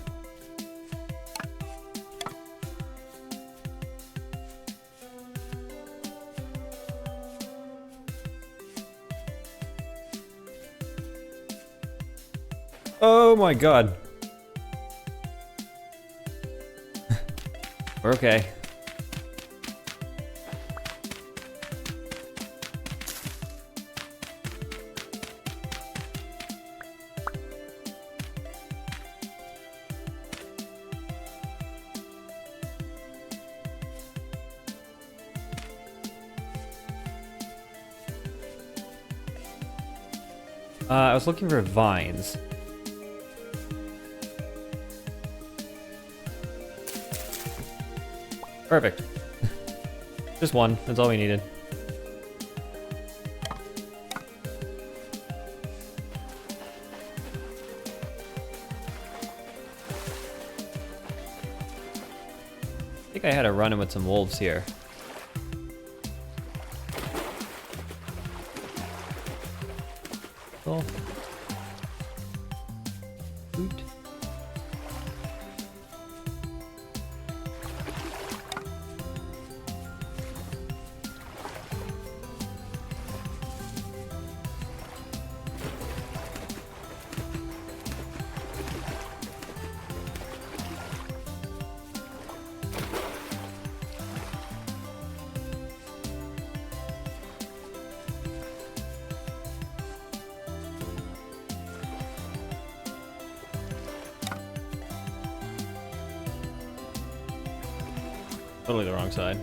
A: Oh my god. We're okay. I was looking for vines. Perfect. Just one, that's all we needed. I think I had a run-in with some wolves here. Cool. Oot. Totally the wrong side.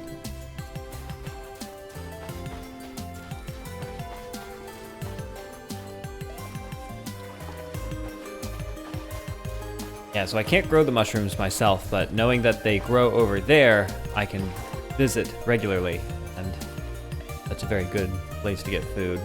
A: Yeah, so I can't grow the mushrooms myself, but knowing that they grow over there, I can visit regularly, and that's a very good place to get food.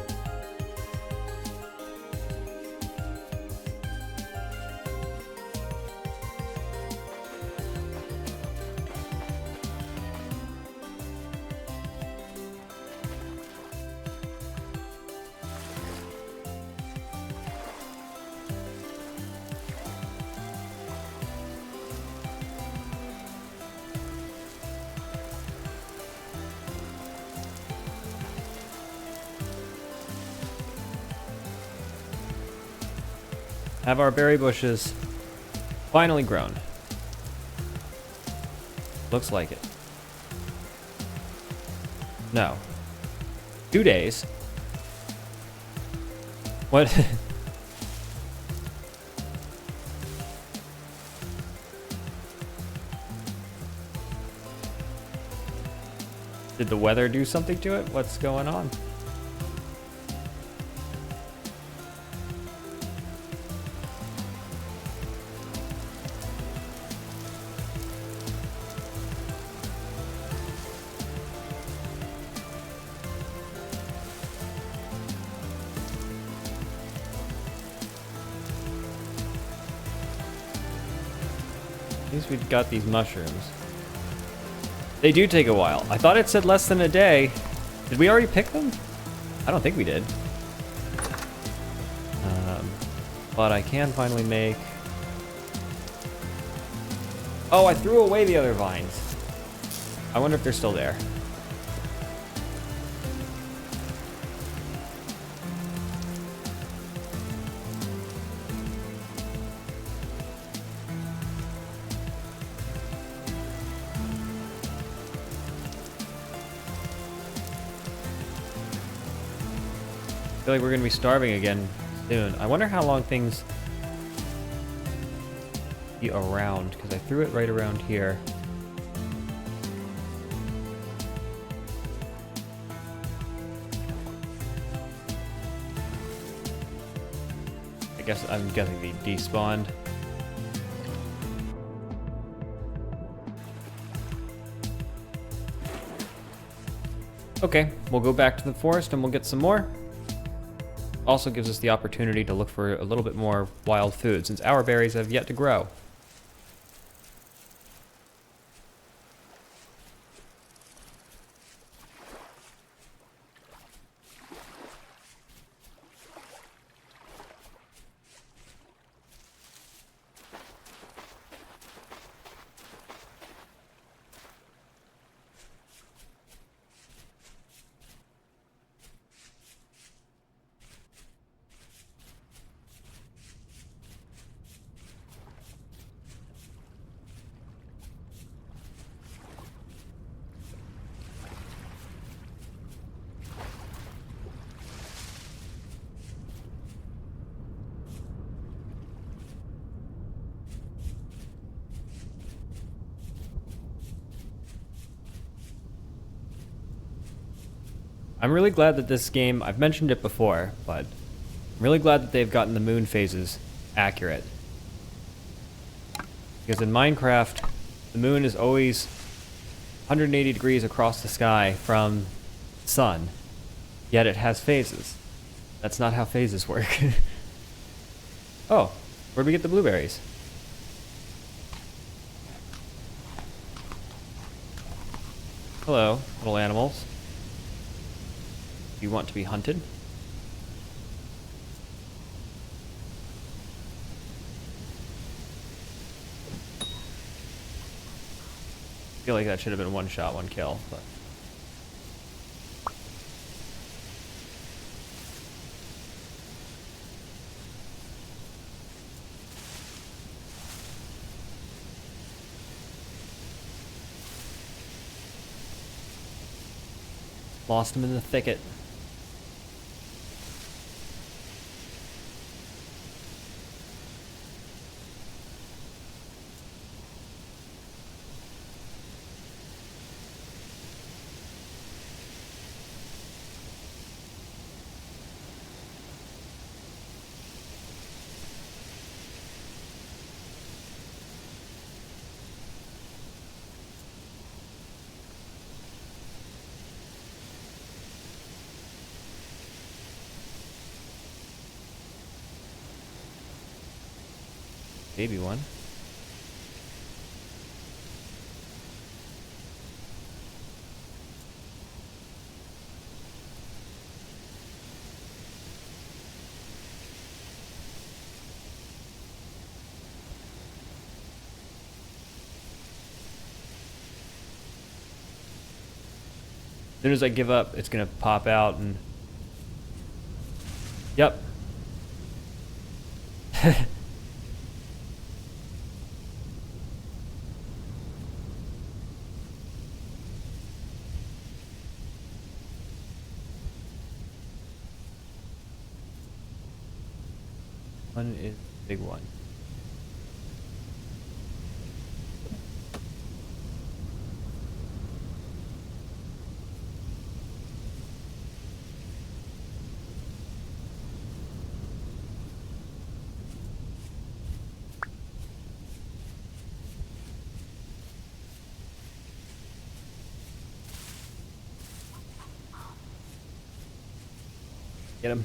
A: Have our berry bushes finally grown? Looks like it. No. 2 days. What? Did the weather do something to it? What's going on? At least we've got these mushrooms. They do take a while. I thought it said less than a day. Did we already pick them? I don't think we did. But I can finally make... Oh, I threw away the other vines. I wonder if they're still there. I feel like we're gonna be starving again soon. I wonder how long things be around, because I threw it right around here. I'm guessing they despawned. Okay, we'll go back to the forest and we'll get some more. Also gives us the opportunity to look for a little bit more wild food, since our berries have yet to grow. I'm really glad that this game, I've mentioned it before, but I'm really glad that they've gotten the moon phases accurate. Because in Minecraft, the moon is always 180 degrees across the sky from the sun, yet it has phases. That's not how phases work. Oh, where'd we get the blueberries? Hello, little animals. Do you want to be hunted? I feel like that should have been one shot, one kill, but... Lost him in the thicket. Baby one. As soon as I give up, it's gonna pop out and... Yep. One is the big one. Get him.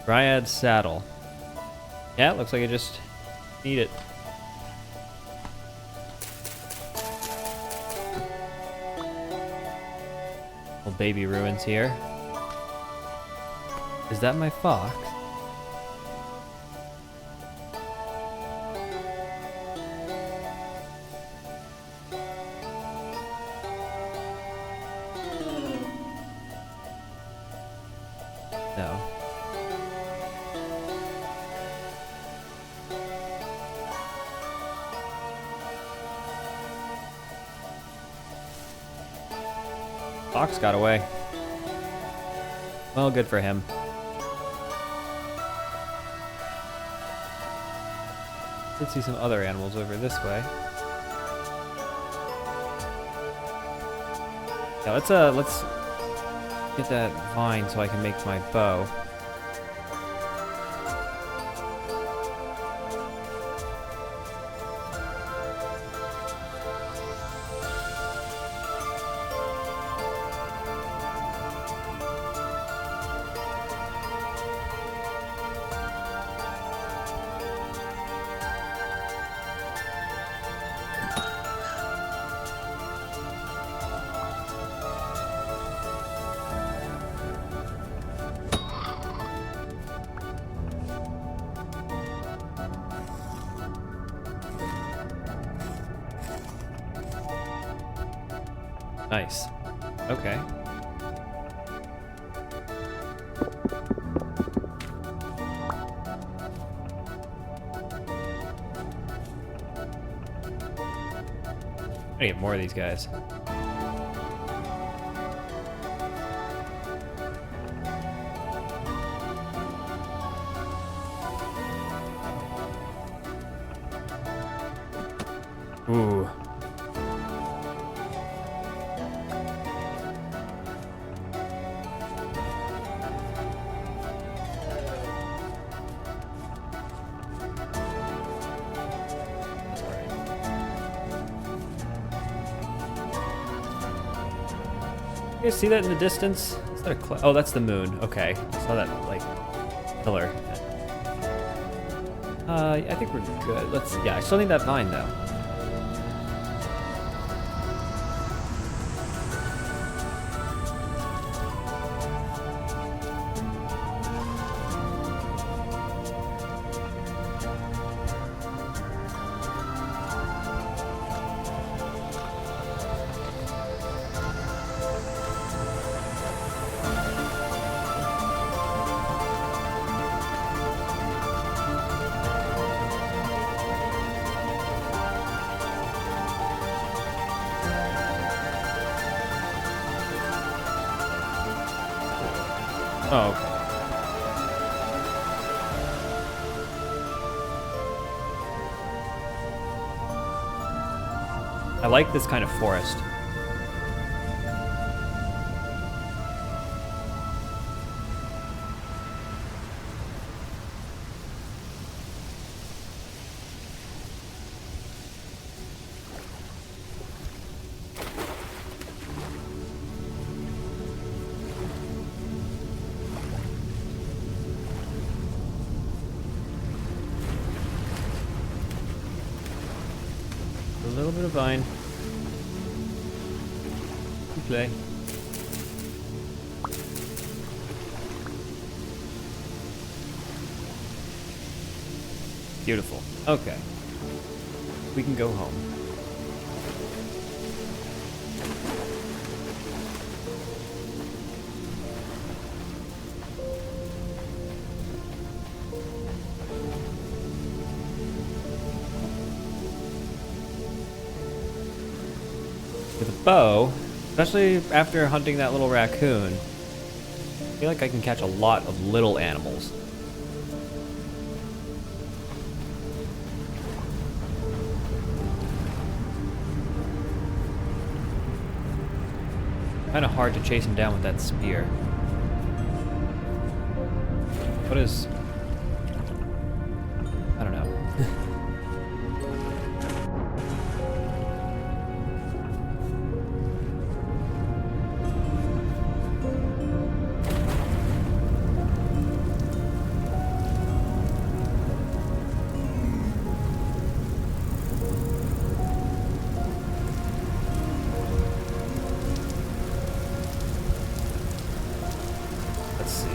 A: Dryad saddle. Yeah, it looks like I just need it. Little baby ruins here. Is that my fox? No. Fox got away. Well, good for him. Did see some other animals over this way. Yeah, let's get that vine so I can make my bow. Nice. Okay. I need more of these guys. Ooh. You guys see that in the distance? Is that a cloud? Oh, that's the moon. Okay. I saw that, like, pillar. I think we're good. Let's, yeah, I still need that vine, though. Oh. I like this kind of forest. A little bit of vine. Play. Beautiful. Okay. We can go home. With a bow, especially after hunting that little raccoon, I feel like I can catch a lot of little animals. Kind of hard to chase him down with that spear. What is... I don't know. Let's see.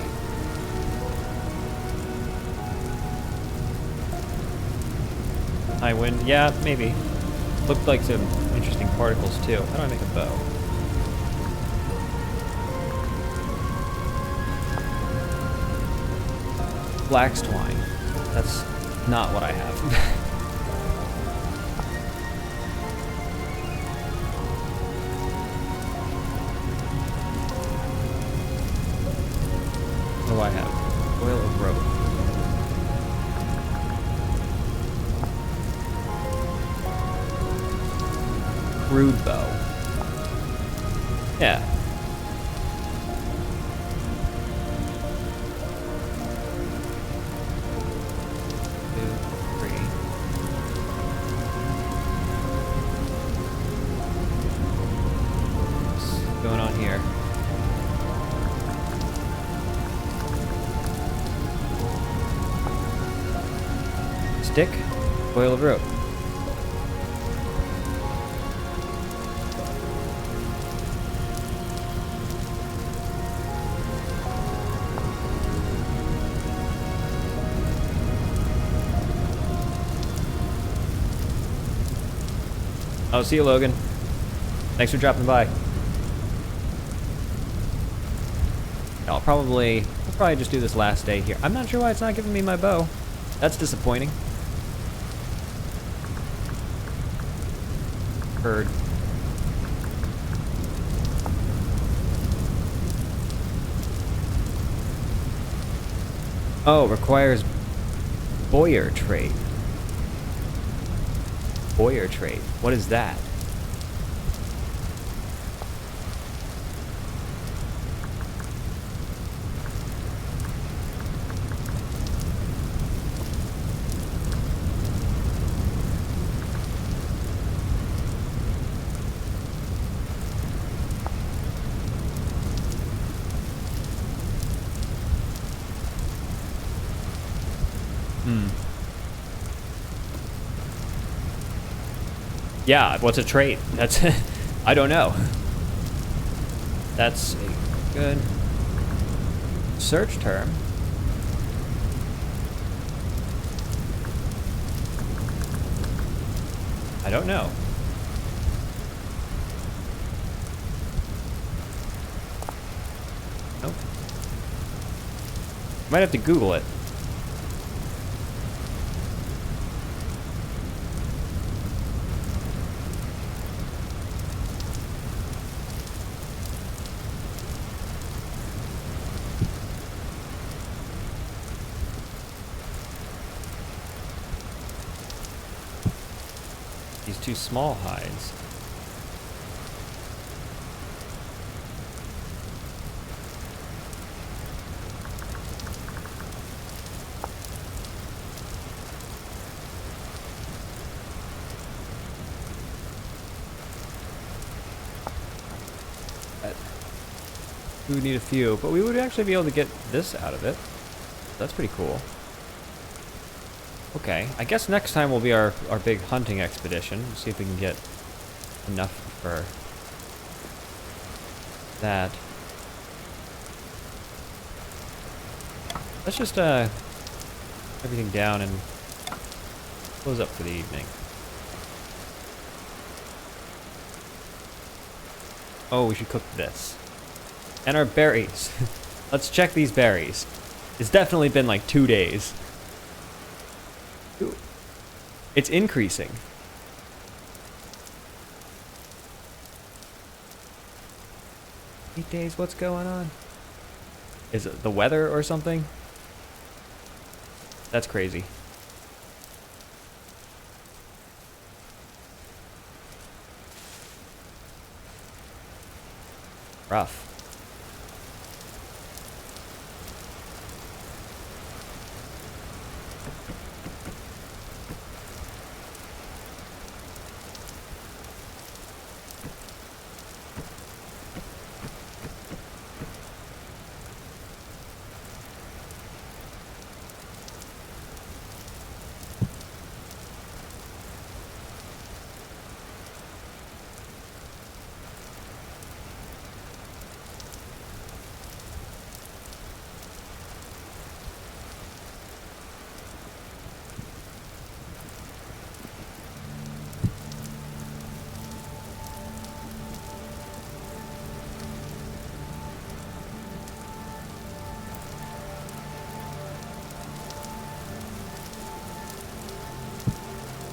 A: High wind? Yeah, maybe. Looked like some interesting particles too. How do I make a bow? Black twine. That's not what I have. What do I have? Oil of rope. Crude bow. Yeah. Going on here? Stick, coil of rope. Oh, see you, Logan. Thanks for dropping by. I'll probably just do this last day here. I'm not sure why it's not giving me my bow. That's disappointing. Heard. Oh, requires Boyer trait. Boyer trait. What is that? Yeah, what's a trait? That's I don't know. That's a good search term. I don't know. Nope. Might have to Google it. These two small hides. We would need a few, but we would actually be able to get this out of it. That's pretty cool. Okay, I guess next time will be our big hunting expedition. See if we can get enough for that. Let's just everything down and close up for the evening. Oh, we should cook this. And our berries. Let's check these berries. It's definitely been like 2 days. Ooh. It's increasing. Days, what's going on? Is it the weather or something? That's crazy. Rough.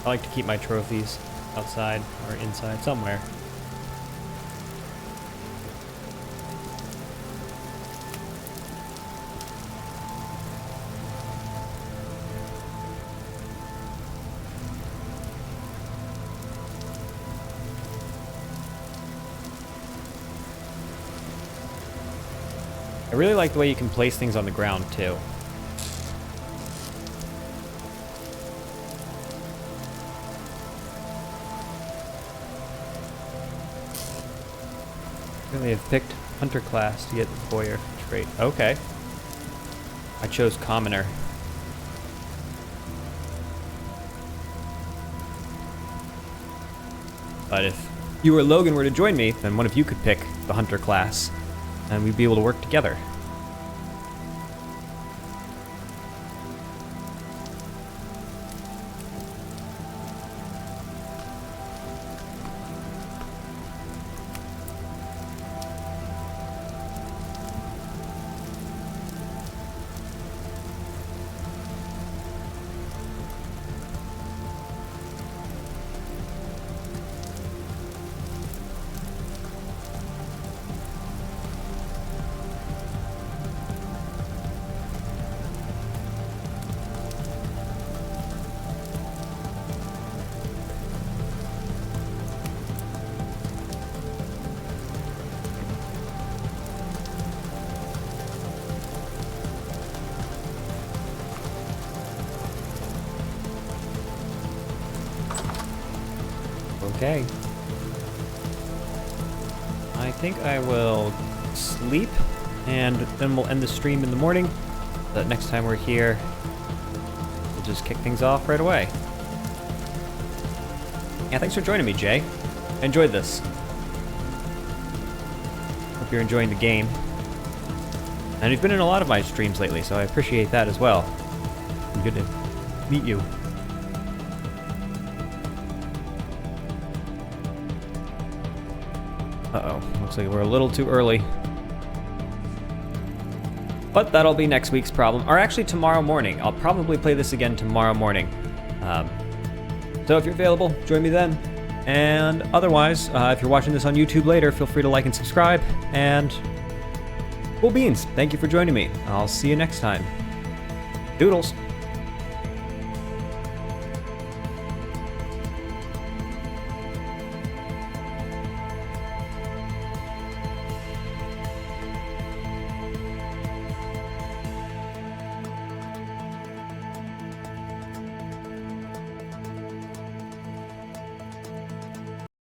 A: I like to keep my trophies outside or inside, somewhere. I really like the way you can place things on the ground too. Really have picked Hunter class to get the Boyer trait. Okay. I chose Commoner. But if you or Logan were to join me, then one of you could pick the Hunter class, and we'd be able to work together. Okay. I think I will sleep, and then we'll end the stream in the morning. The next time we're here, we'll just kick things off right away. Yeah, thanks for joining me, Jay. I enjoyed this. Hope you're enjoying the game. And you've been in a lot of my streams lately, so I appreciate that as well. Good to meet you. Uh-oh, looks like we're a little too early. But that'll be next week's problem, or actually tomorrow morning. I'll probably play this again tomorrow morning. So if you're available, join me then. And otherwise, if you're watching this on YouTube later, feel free to like and subscribe. And cool beans, thank you for joining me. I'll see you next time. Doodles.